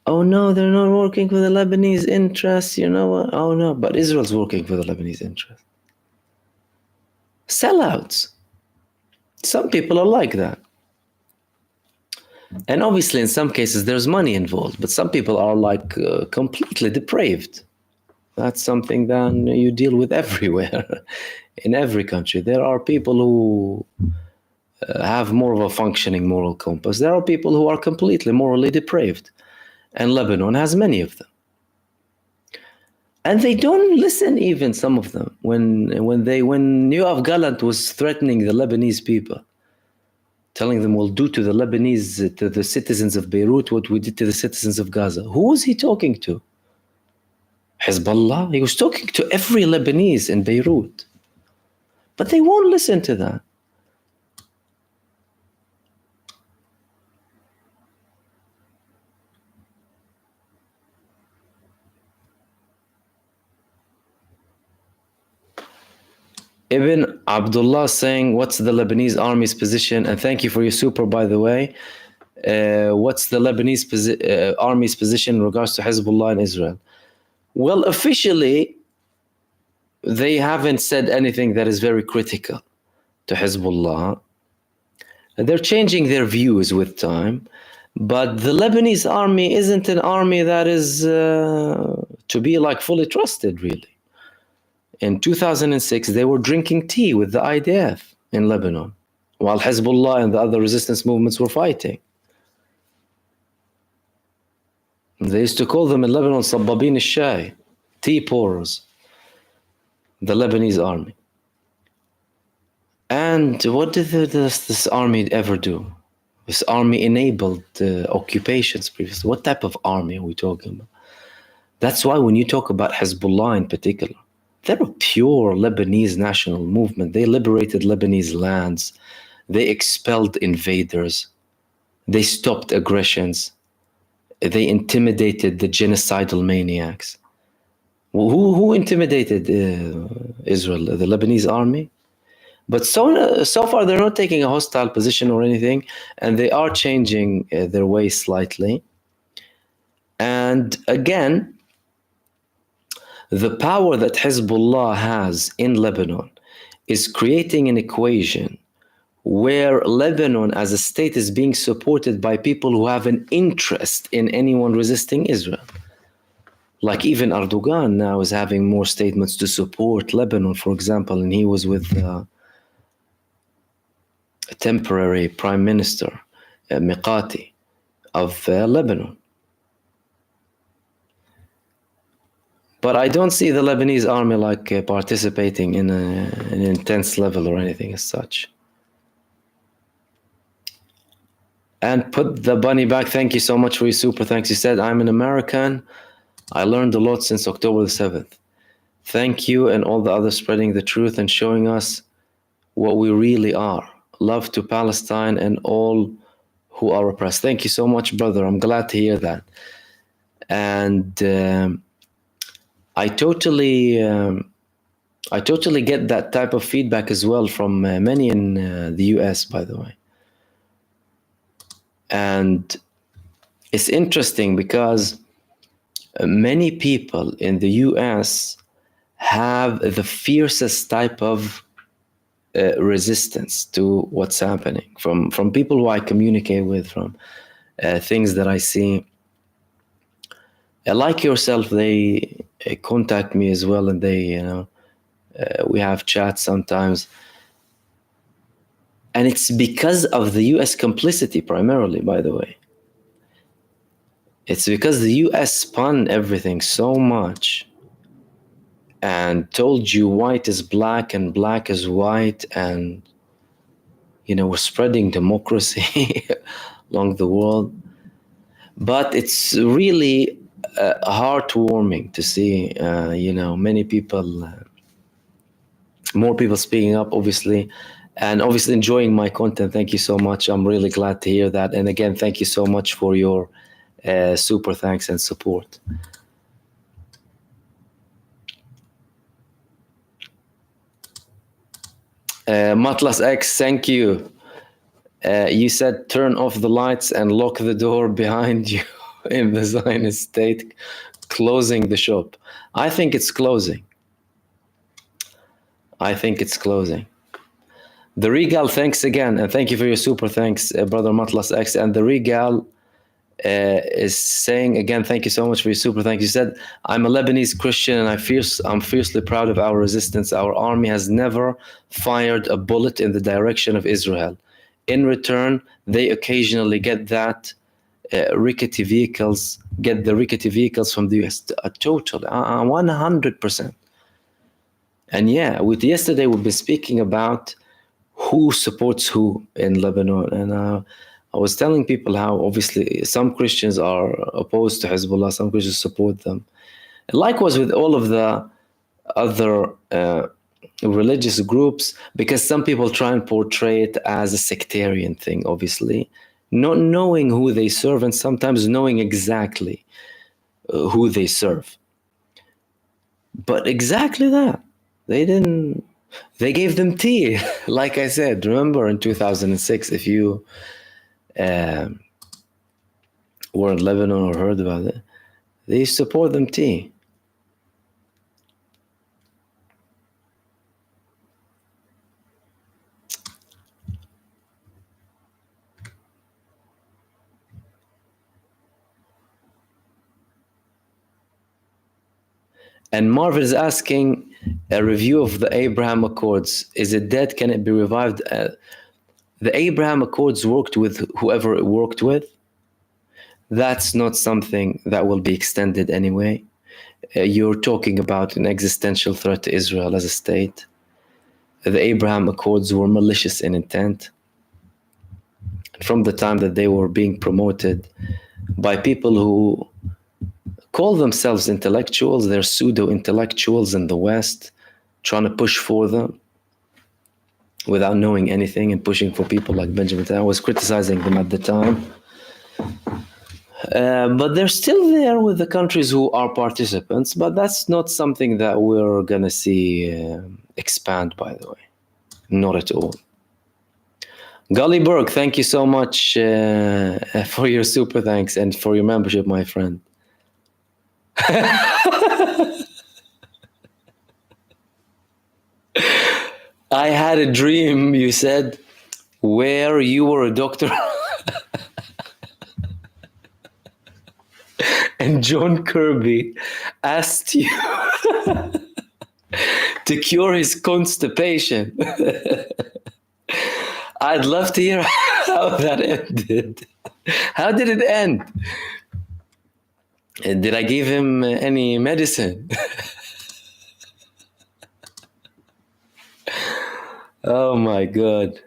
Oh no, they're not working for the Lebanese interests, what? Oh no, but Israel's working for the Lebanese interests. Sellouts. Some people are like that. And obviously in some cases there's money involved, but some people are like completely depraved. That's something that you deal with everywhere, in every country. There are people who have more of a functioning moral compass. There are people who are completely morally depraved. And Lebanon has many of them. And they don't listen, even some of them, when Yoav Gallant was threatening the Lebanese people, telling them we'll do to the citizens of Beirut what we did to the citizens of Gaza. Who was he talking to? HIZBULLAH? He was talking to every Lebanese in Beirut. But they won't listen to that. Ibn Abdullah saying, what's the Lebanese army's position? And thank you for your super, by the way. What's the Lebanese army's position in regards to Hezbollah in Israel? Well, officially, they haven't said anything that is very critical to Hezbollah. They're changing their views with time. But the Lebanese army isn't an army that is to be like fully trusted, really. In 2006, they were drinking tea with the IDF in Lebanon, while Hezbollah and the other resistance movements were fighting. They used to call them in Lebanon Sabbabin al-Shay, tea pourers, the Lebanese army. And what did this army ever do? This army enabled occupations previously. What type of army are we talking about? That's why when you talk about Hezbollah in particular, they're a pure Lebanese national movement. They liberated Lebanese lands. They expelled invaders. They stopped aggressions. they intimidated the genocidal maniacs. Who intimidated Israel? The Lebanese army? But so far, they're not taking a hostile position or anything, and they are changing their ways slightly. And again, the power that Hezbollah has in Lebanon is creating an equation where Lebanon as a state is being supported by people who have an interest in anyone resisting Israel. Like even Erdogan now is having more statements to support Lebanon, for example, and he was with a temporary prime minister, Miqati, of Lebanon. But I don't see the Lebanese army like participating in an intense level or anything as such. And put the bunny back. Thank you so much for your super thanks. You said, I'm an American. I learned a lot since October the 7th. Thank you and all the others spreading the truth and showing us what we really are. Love to Palestine and all who are oppressed. Thank you so much, brother. I'm glad to hear that. And I totally get that type of feedback as well from many in the US, by the way. And it's interesting because many people in the US have the fiercest type of resistance to what's happening from people who I communicate with, from things that I see. Like yourself, they contact me as well, and they, we have chats sometimes. And it's because of the US complicity primarily, by the way. It's because the US spun everything so much and told you white is black and black is white, and, we're spreading democracy along the world. But it's really heartwarming to see, many people, more people speaking up, obviously, and obviously enjoying my content. Thank you so much. I'm really glad to hear that. And again, thank you so much for your super thanks and support. Matlas X, thank you. You said turn off the lights and lock the door behind you in the Zionist state, closing the shop. I think it's closing. The Regal, thanks again, and thank you for your super thanks, brother Matlas X. And the Regal is saying again, thank you so much for your super thanks. You said, I'm a Lebanese Christian and I'm fiercely proud of our resistance. Our army has never fired a bullet in the direction of Israel. In return, they occasionally get the rickety vehicles from the US. Totally, 100%. And yeah, yesterday we've been speaking about who supports who in Lebanon. And I was telling people how obviously some Christians are opposed to Hezbollah, some Christians support them. And likewise with all of the other religious groups, because some people try and portray it as a sectarian thing, obviously, not knowing who they serve and sometimes knowing exactly who they serve. But exactly that. They gave them tea, like I said. Remember in 2006, if you were in Lebanon or heard about it, they used to pour them tea. And Marvin is asking a review of the Abraham Accords. Is it dead? Can it be revived? The Abraham Accords worked with whoever it worked with. That's not something that will be extended anyway. You're talking about an existential threat to Israel as a state. The Abraham Accords were malicious in intent. From the time that they were being promoted by people who call themselves intellectuals, they're pseudo-intellectuals in the West, trying to push for them without knowing anything and pushing for people like Benjamin. I was criticizing them at the time. But they're still there with the countries who are participants, but that's not something that we're going to see expand, by the way. Not at all. Gully Berg, thank you so much for your super thanks and for your membership, my friend. I had a dream, you said, where you were a doctor and John Kirby asked you to cure his constipation. I'd love to hear how that ended. How did it end? Did I give him any medicine? Oh my God.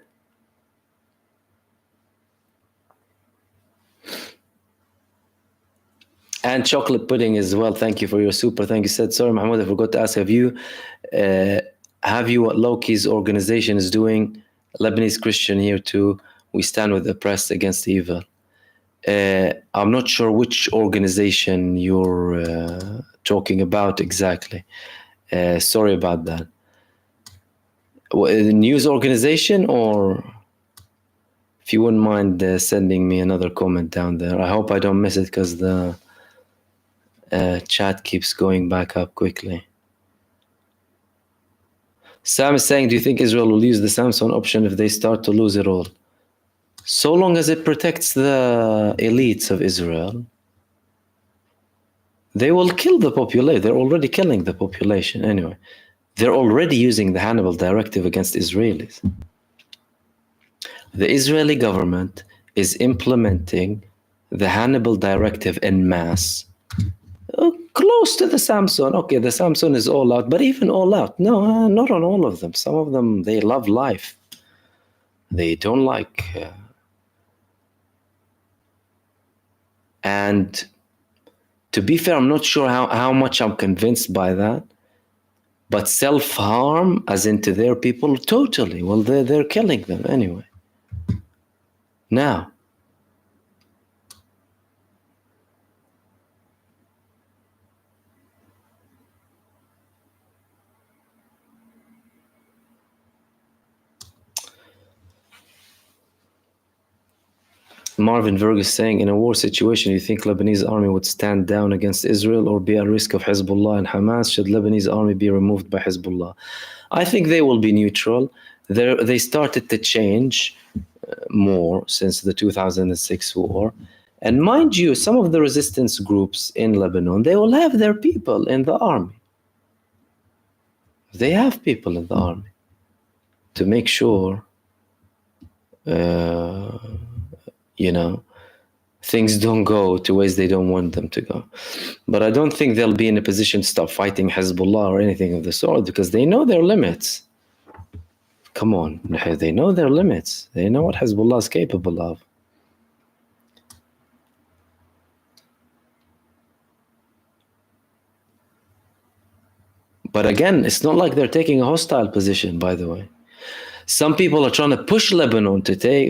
And chocolate pudding as well. Thank you for your super. Thank you. Said, sorry, Mahmoud, I forgot to ask, have you what Loki's organization is doing? Lebanese Christian here too. We stand with the oppressed against evil. I'm not sure which organization you're talking about exactly. Sorry about that. News organization, or if you wouldn't mind sending me another comment down there. I hope I don't miss it because the chat keeps going back up quickly. Sam is saying, do you think Israel will use the Samson option if they start to lose it all? So long as it protects the elites of Israel, they will kill the population. They're already killing the population anyway. They're already using the Hannibal Directive against Israelis. The Israeli government is implementing the Hannibal Directive en masse. Close to the Samson. Okay, the Samson is all out, but even all out, no, not on all of them. Some of them, they love life. They don't like... and to be fair, I'm not sure how much I'm convinced by that. But self-harm, as into their people, totally. Well, they're killing them anyway. Now, Marvin Verg is saying, in a war situation, you think Lebanese army would stand down against Israel or be at risk of Hezbollah and Hamas? Should Lebanese army be removed by Hezbollah? I think they will be neutral. They started to change more since the 2006 war. And mind you, some of the resistance groups in Lebanon, they will have their people in the army. They have people in the army to make sure, things don't go to ways they don't want them to go. But I don't think they'll be in a position to stop fighting Hezbollah or anything of the sort, because they know their limits. Come on, they know their limits. They know what Hezbollah is capable of. But again, it's not like they're taking a hostile position, by the way. Some people are trying to push Lebanon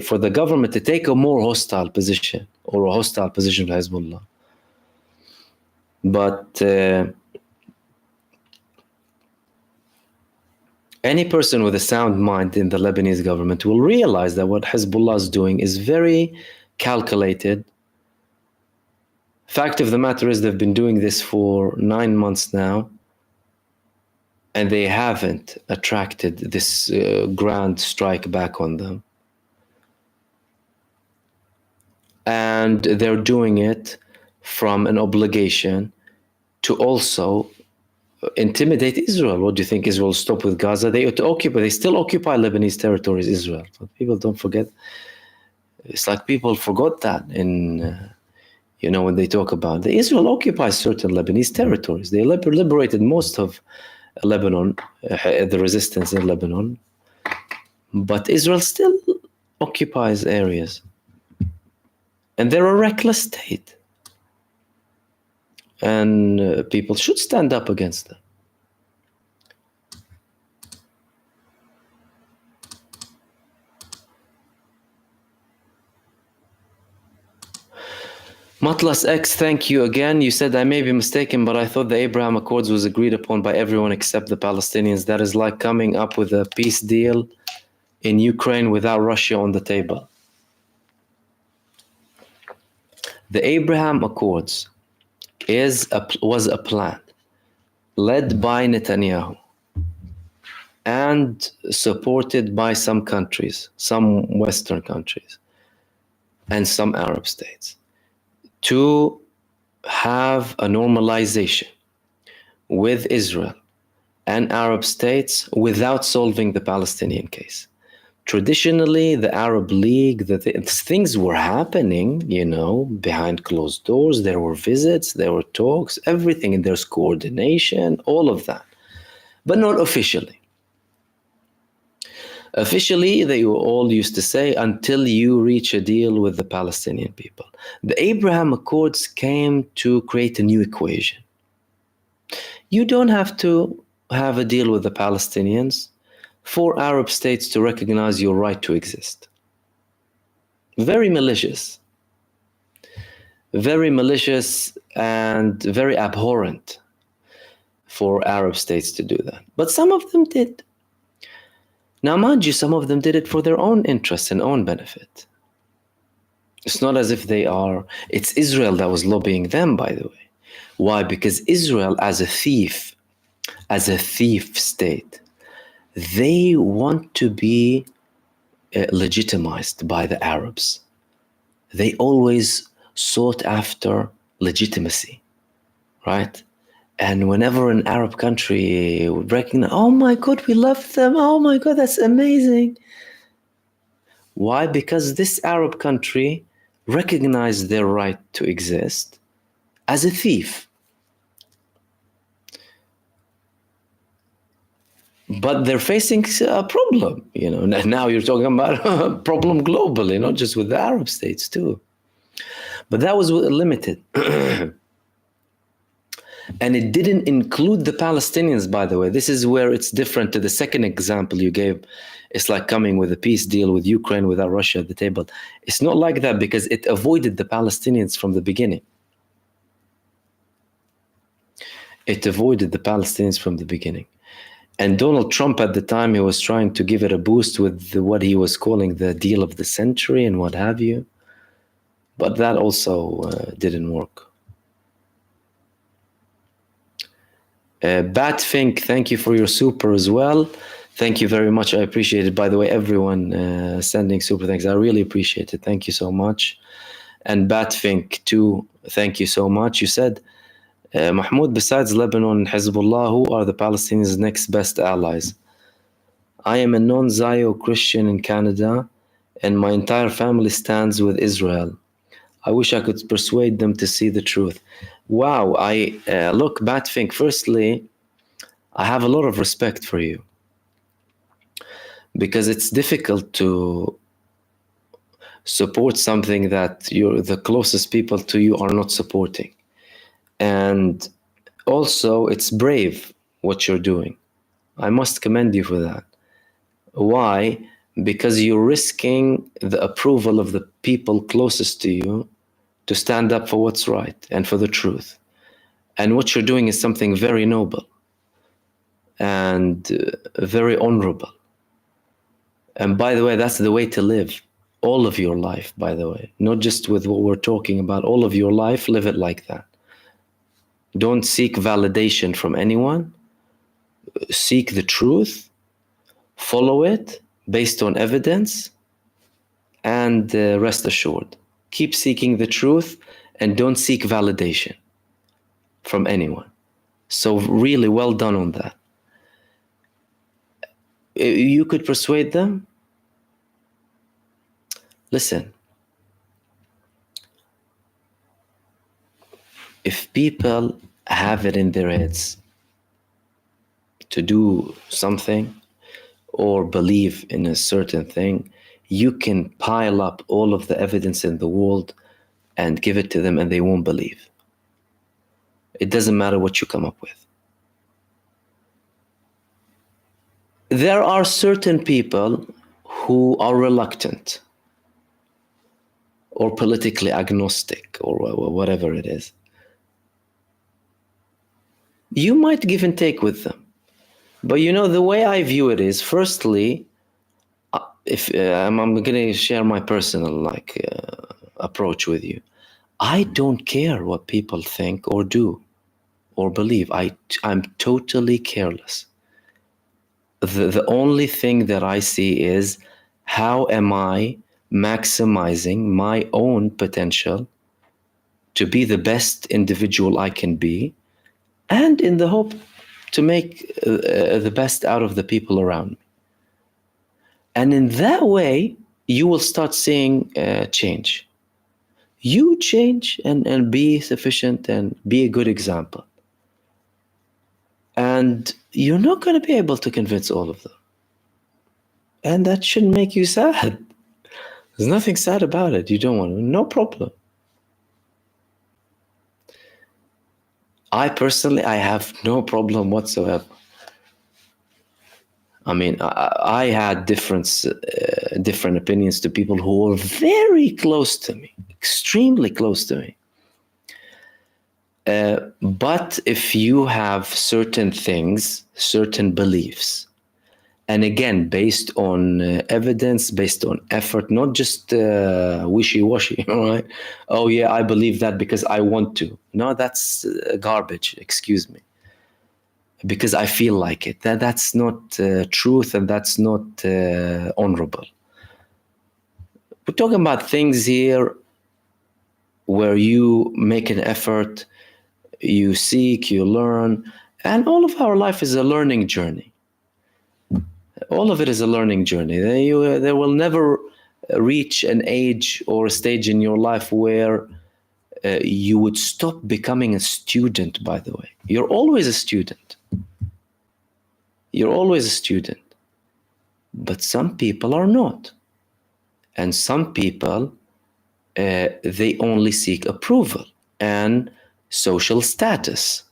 for the government to take a more hostile position, or a hostile position to Hezbollah. But any person with a sound mind in the Lebanese government will realize that what Hezbollah is doing is very calculated. Fact of the matter is, they've been doing this for 9 months now, and they haven't attracted this grand strike back on them. And they're doing it from an obligation to also intimidate Israel. What do you think Israel will stop with Gaza? They still occupy Lebanese territories, Israel. But people don't forget. It's like people forgot that when they talk about it. Israel occupies certain Lebanese territories. They liberated most of Lebanon, the resistance in Lebanon. But Israel still occupies areas. And they're a reckless state. And people should stand up against them. Matlas X, thank you again. You said I may be mistaken, but I thought the Abraham Accords was agreed upon by everyone except the Palestinians. That is like coming up with a peace deal in Ukraine without Russia on the table. The Abraham Accords was a plan led by Netanyahu and supported by some countries, some Western countries, and some Arab states, to have a normalization with Israel and Arab states without solving the Palestinian case. Traditionally, the Arab League, things were happening, behind closed doors. There were visits, there were talks, everything, and there's coordination, all of that, but not officially. Officially, they all used to say, until you reach a deal with the Palestinian people. The Abraham Accords came to create a new equation. You don't have to have a deal with the Palestinians for Arab states to recognize your right to exist. Very malicious and very abhorrent for Arab states to do that. But some of them did. Now, mind you, some of them did it for their own interests and own benefit. It's not as if it's Israel that was lobbying them, by the way. Why? Because Israel, as a thief state, they want to be legitimized by the Arabs. They always sought after legitimacy, right? And whenever an Arab country would recognize, oh my God, we love them. Oh my God, that's amazing. Why? Because this Arab country recognized their right to exist as a thief. But they're facing a problem, Now you're talking about a problem globally, not just with the Arab states too. But that was limited. And it didn't include the Palestinians, by the way. This is where it's different to the second example you gave. It's like coming with a peace deal with Ukraine without Russia at the table. It's not like that because it avoided the Palestinians from the beginning. It avoided the Palestinians from the beginning. And Donald Trump at the time, he was trying to give it a boost with what he was calling the deal of the century and what have you. But that also didn't work. Batfink, thank you for your super as well. Thank you very much. I appreciate it. By the way, everyone sending super thanks. I really appreciate it. Thank you so much. And Batfink too, thank you so much. You said, Mahmoud, besides Lebanon and Hezbollah, who are the Palestinians' next best allies? I am a non-Zio Christian in Canada, and my entire family stands with Israel. I wish I could persuade them to see the truth. Wow, look, Batfink, firstly, I have a lot of respect for you because it's difficult to support something that the closest people to you are not supporting. And also, it's brave what you're doing. I must commend you for that. Why? Because you're risking the approval of the people closest to you to stand up for what's right and for the truth. And what you're doing is something very noble and very honorable. And by the way, that's the way to live all of your life, by the way, not just with what we're talking about. All of your life, live it like that. Don't seek validation from anyone. Seek the truth, follow it based on evidence, and rest assured. Keep seeking the truth and don't seek validation from anyone. So really well done on that. You could persuade them. Listen, if people have it in their heads to do something or believe in a certain thing, you can pile up all of the evidence in the world and give it to them and they won't believe. It doesn't matter what you come up with. There are certain people who are reluctant or politically agnostic or whatever it is. You might give and take with them. But you know, the way I view it is, firstly, if I'm going to share my personal approach with you. I don't care what people think or do or believe. I'm totally careless. The only thing that I see is, how am I maximizing my own potential to be the best individual I can be, and in the hope to make the best out of the people around me. And in that way, you will start seeing change. You change and be sufficient and be a good example. And you're not going to be able to convince all of them. And that shouldn't make you sad. There's nothing sad about it. You don't want to, no problem. I personally, I have no problem whatsoever. I mean, I had different opinions to people who were very close to me, extremely close to me. But if you have certain things, certain beliefs, and again, based on evidence, based on effort, not just wishy-washy, all right? Oh yeah, I believe that because I want to. No, that's garbage, excuse me. Because I feel like it. That's not truth, and that's not honorable. We're talking about things here where you make an effort, you seek, you learn, and all of our life is a learning journey. All of it is a learning journey. There will never reach an age or a stage in your life where you would stop becoming a student, by the way. You're always a student. You're always a student. But some people are not. And some people, they only seek approval and social status.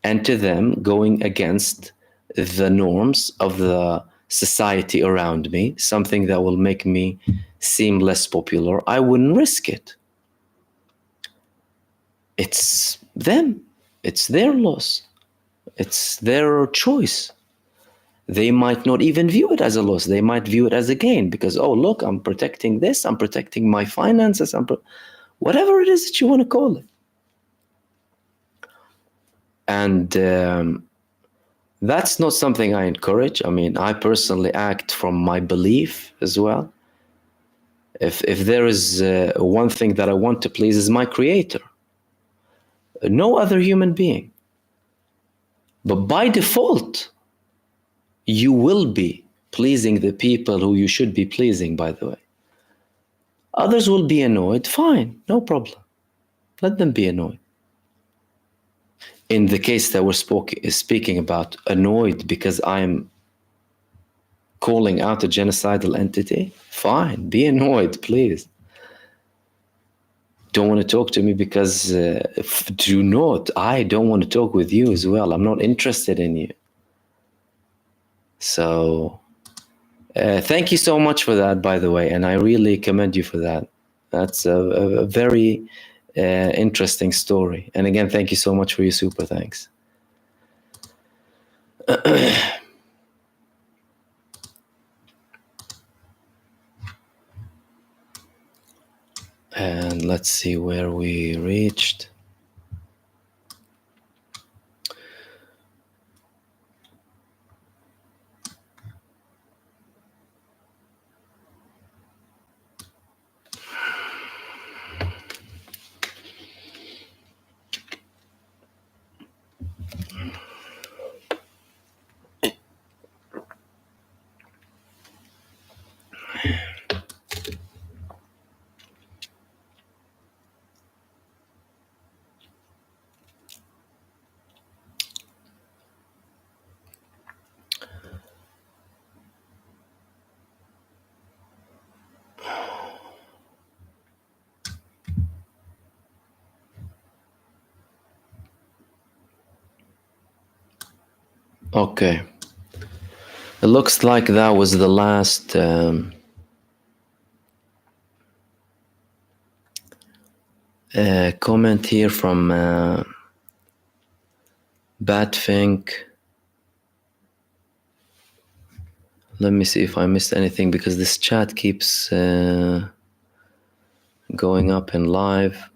And to them, going against the norms of the society around me, something that will make me seem less popular, I wouldn't risk it. It's them. It's their loss. It's their choice. They might not even view it as a loss. They might view it as a gain because, oh, look, I'm protecting this. I'm protecting my finances. Whatever it is that you want to call it. And that's not something I encourage. I mean, I personally act from my belief as well. If there is one thing that I want to please is my creator. No other human being. But by default, you will be pleasing the people who you should be pleasing, by the way. Others will be annoyed. Fine, no problem. Let them be annoyed. In the case that we're speaking about, annoyed because I'm calling out a genocidal entity, fine, be annoyed, please. Don't want to talk to me because I don't want to talk with you as well. I'm not interested in you. So thank you so much for that, by the way, and I really commend you for that. That's a very interesting story. And again, thank you so much for your super thanks. And let's see where we reached. Okay. It looks like that was the last Comment here from Batfink. Let me see if I missed anything, because this chat keeps going up in live.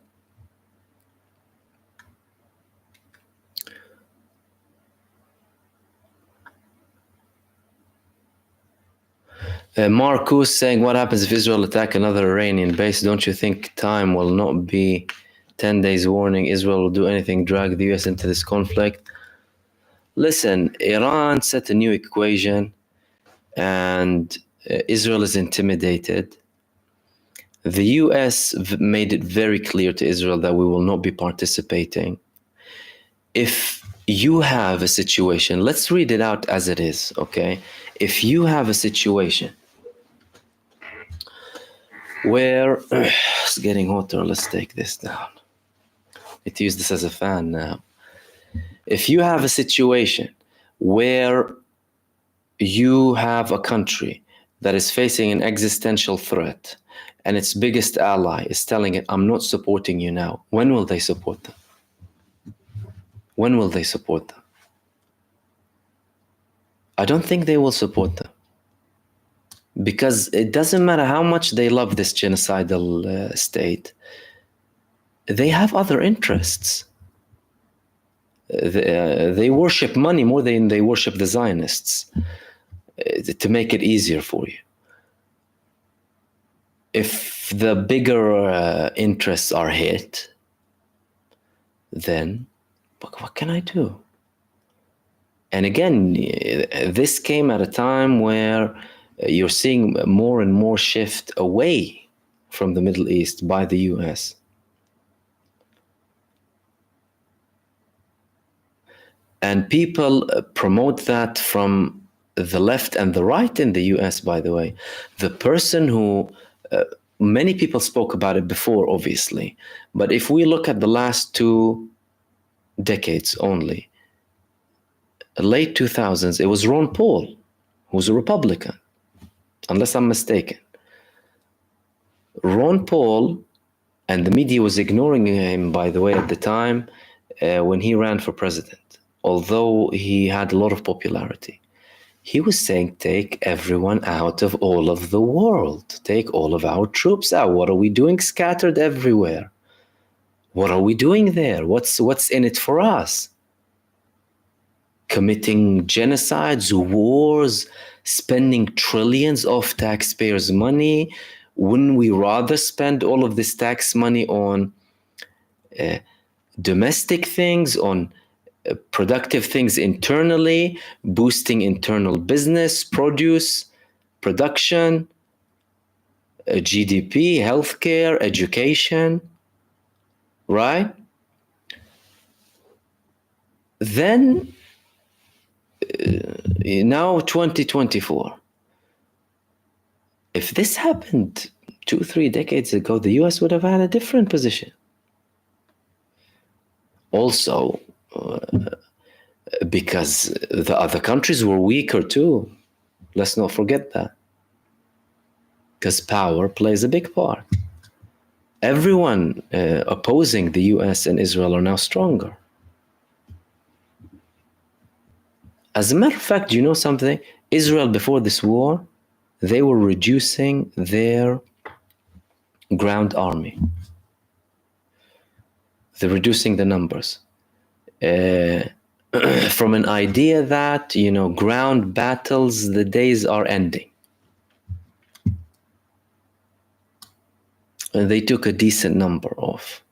Marcus saying, what happens if Israel attack another Iranian base? Don't you think time will not be 10 days warning? Israel will do anything, drag the US into this conflict. Listen, Iran set a new equation, and Israel is intimidated. The US made it very clear to Israel that we will not be participating. If you have a situation, let's read it out as it is, okay? If you have a situation where it's getting hotter, let's take this down. Let's use this as a fan now. If you have a situation where you have a country that is facing an existential threat and its biggest ally is telling it, I'm not supporting you now, when will they support them? When will they support them? I don't think they will support them, because it doesn't matter how much they love this genocidal state, they have other interests. They worship money more than they worship the Zionists to make it easier for you. If the bigger interests are hit, then what can I do? And again, this came at a time where you're seeing more and more shift away from the Middle East by the US. And people promote that from the left and the right in the US, by the way. The person who, many people spoke about it before, obviously, but if we look at the last 2 decades only, late 2000s, it was Ron Paul, who was a Republican, unless I'm mistaken. Ron Paul, and the media was ignoring him, by the way, at the time when he ran for president. Although he had a lot of popularity, he was saying, take everyone out of all of the world. Take all of our troops out. What are we doing scattered everywhere? What are we doing there? What's in it for us? Committing genocides, wars, spending trillions of taxpayers' money. Wouldn't we rather spend all of this tax money on domestic things, on productive things internally, boosting internal business, produce, production, GDP, healthcare, education, right? Then, now 2024, if this happened 2-3 decades ago, the US would have had a different position. Also, because the other countries were weaker too. Let's not forget that. Because power plays a big part. Everyone opposing the US and Israel are now stronger. As a matter of fact, you know something? Israel, before this war, they were reducing their ground army. They're reducing the numbers. From an idea that, ground battles, the days are ending. And they took a decent number off.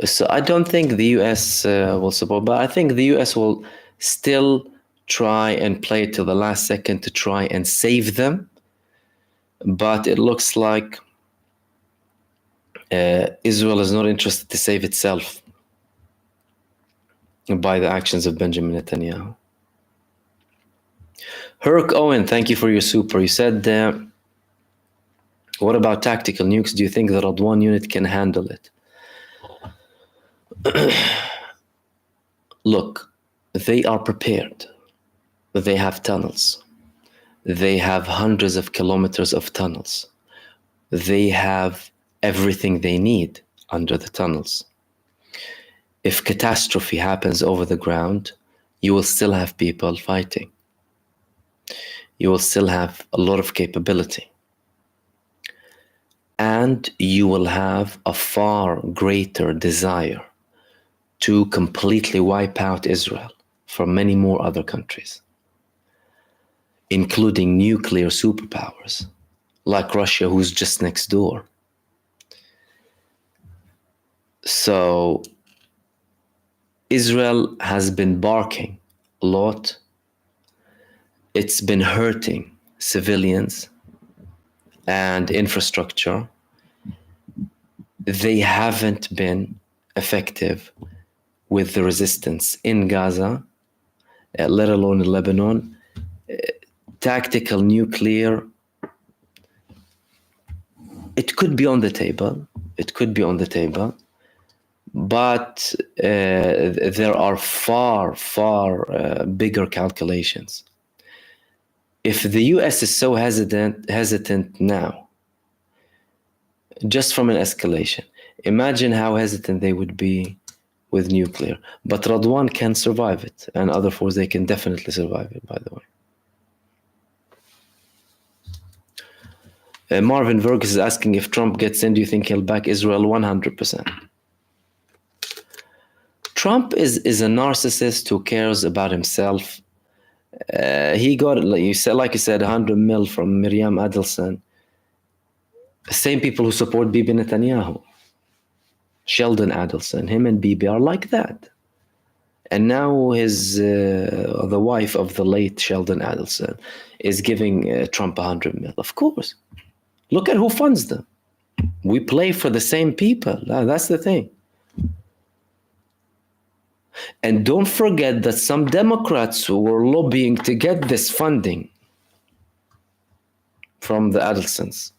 So I don't think the US will support, but I think the US will still try and play to the last second to try and save them. But it looks like Israel is not interested to save itself by the actions of Benjamin Netanyahu. Herc Owen, thank you for your super. You said, what about tactical nukes? Do you think the Radwan unit can handle it? Look, they are prepared. They have tunnels. They have hundreds of kilometers of tunnels. they have everything they need under the tunnels. If catastrophe happens over the ground, you will still have people fighting. You will still have a lot of capability. And you will have a far greater desire to completely wipe out Israel from many more other countries, including nuclear superpowers like Russia, who's just next door. So Israel has been barking a lot. It's been hurting civilians and infrastructure. They haven't been effective with the resistance in Gaza, let alone in Lebanon. Tactical nuclear, it could be on the table. It could be on the table. But there are far, far bigger calculations. If the US is so hesitant now, just from an escalation, imagine how hesitant they would be with nuclear. But Radwan can survive it, and other forces, they can definitely survive it, by the way. Marvin Vergus is asking, if Trump gets in, do you think he'll back Israel? 100%. Trump is a narcissist who cares about himself. He got, like you said, 100 mil from Miriam Adelson. Same people who support Bibi Netanyahu. Sheldon Adelson, him and Bibi are like that. And now the wife of the late Sheldon Adelson is giving Trump 100 mil. Of course. Look at who funds them. We play for the same people. That's the thing. And don't forget that some Democrats were lobbying to get this funding from the Adelsons.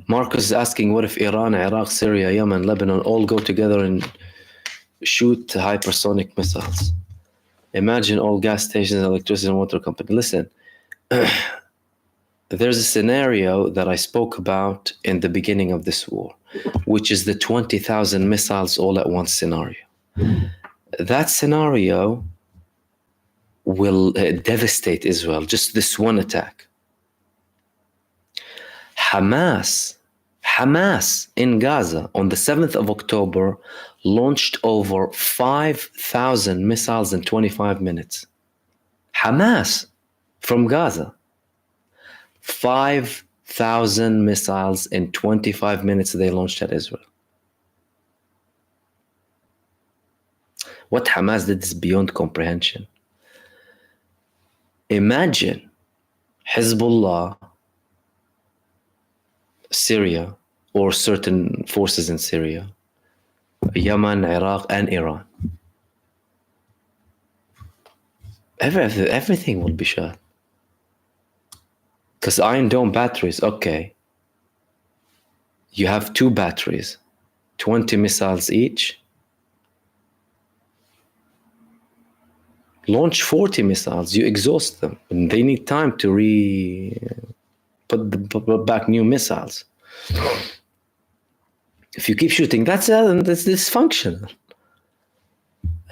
Marcus is asking, what if Iran, Iraq, Syria, Yemen, Lebanon all go together and shoot hypersonic missiles? Imagine all gas stations, electricity, and water company. Listen, there's a scenario that I spoke about in the beginning of this war, which is the 20,000 missiles all at once scenario. That scenario will devastate Israel, just this one attack. Hamas in Gaza on the 7th of October launched over 5,000 missiles in 25 minutes. Hamas from Gaza. 5,000 missiles in 25 minutes they launched at Israel. What Hamas did is beyond comprehension. Imagine HIZBULLAH, Syria, or certain forces in Syria, Yemen, Iraq, and Iran. Everything will be shot. Because Iron Dome batteries, okay. You have 2 batteries, 20 missiles each. Launch 40 missiles, you exhaust them. And they need time to put back new missiles. If you keep shooting, that's dysfunctional.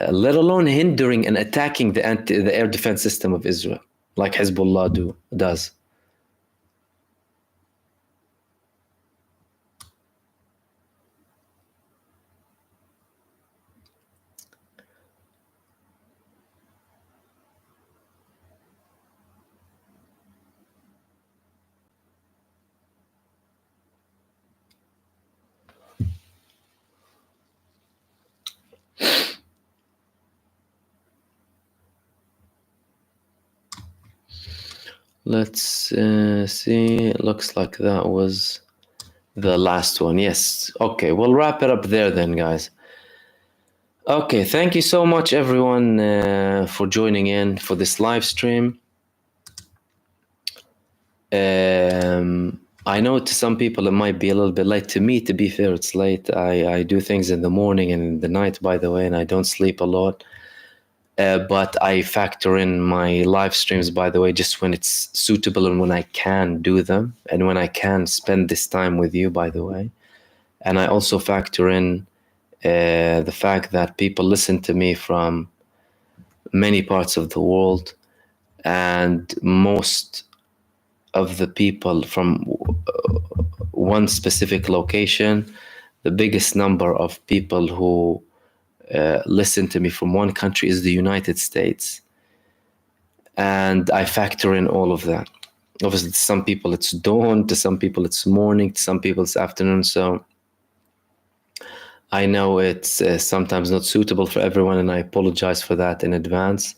Let alone hindering and attacking the air defense system of Israel, like Hezbollah does. Let's see. It looks like that was the last one. Yes. Okay, we'll wrap it up there then, guys. Okay, thank you so much, everyone, for joining in for this live stream. I know to some people it might be a little bit late. To me, to be fair, it's late. I do things in the morning and in the night, by the way, and I don't sleep a lot. But I factor in my live streams, by the way, just when it's suitable and when I can do them and when I can spend this time with you, by the way. And I also factor in the fact that people listen to me from many parts of the world, and most of the people from one specific location. The biggest number of people who listen to me from one country is the United States. And I factor in all of that. Obviously, to some people it's dawn, to some people it's morning, to some people it's afternoon. So I know it's sometimes not suitable for everyone, and I apologize for that in advance.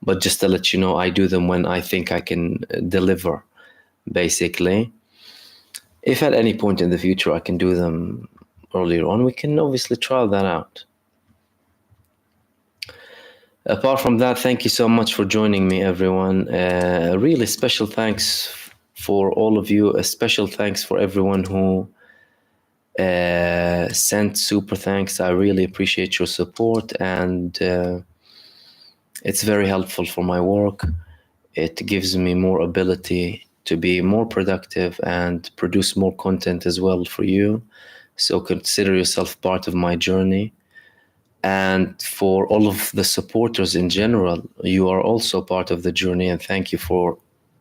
But just to let you know, I do them when I think I can deliver, basically. If at any point in the future I can do them earlier on, we can obviously trial that out. Apart from that, thank you so much for joining me, everyone. Really special thanks for all of you. A special thanks for everyone who sent super thanks. I really appreciate your support, and it's very helpful for my work. It gives me more ability to be more productive and produce more content as well for you. So consider yourself part of my journey. And for all of the supporters in general, you are also part of the journey, and thank you for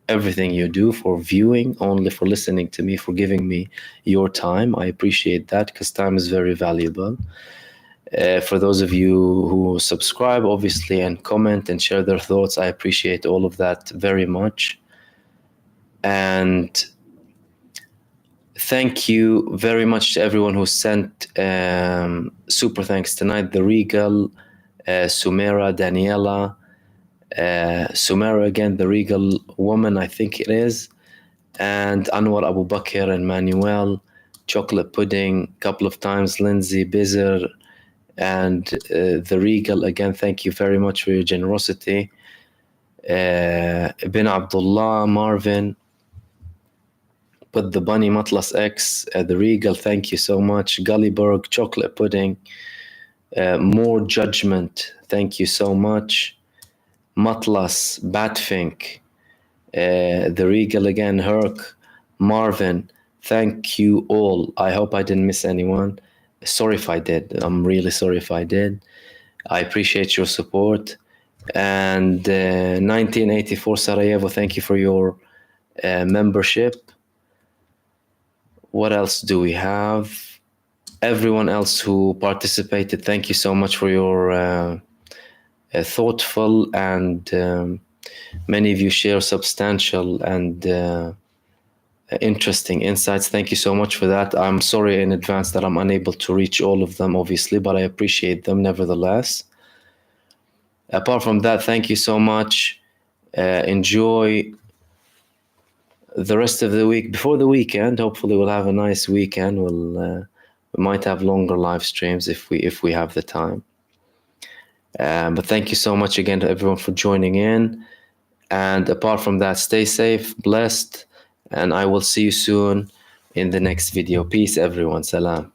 everything you do, for viewing, only for listening to me, for giving me your time. I appreciate that, because time is very valuable. For those of you who subscribe, obviously, and comment and share their thoughts, I appreciate all of that very much. And thank you very much to everyone who sent super thanks tonight. The Regal, Sumera, Daniela, Sumera again, the Regal woman, I think it is, and Anwar Abu Bakr and Manuel, Chocolate Pudding, couple of times, Lindsay, Bizer, and the Regal again. Thank you very much for your generosity. Bin Abdullah, Marvin, Put the Bunny, Matlas X, the Regal, thank you so much. Gullyberg, Chocolate Pudding, More Judgment, thank you so much. Matlas, Batfink, the Regal again, Herc, Marvin, thank you all. I hope I didn't miss anyone. Sorry if I did. I'm really sorry if I did. I appreciate your support. And 1984 Sarajevo, thank you for your membership. What else do we have? Everyone else who participated, thank you so much for your thoughtful and many of you share substantial and interesting insights. Thank you so much for that. I'm sorry in advance that I'm unable to reach all of them, obviously, but I appreciate them nevertheless. Apart from that, thank you so much. Enjoy the rest of the week. Before the weekend, hopefully we'll have a nice weekend. We might have longer live streams if we have the time. But thank you so much again to everyone for joining in. And apart from that, stay safe, blessed, and I will see you soon in the next video. Peace, everyone. Salam.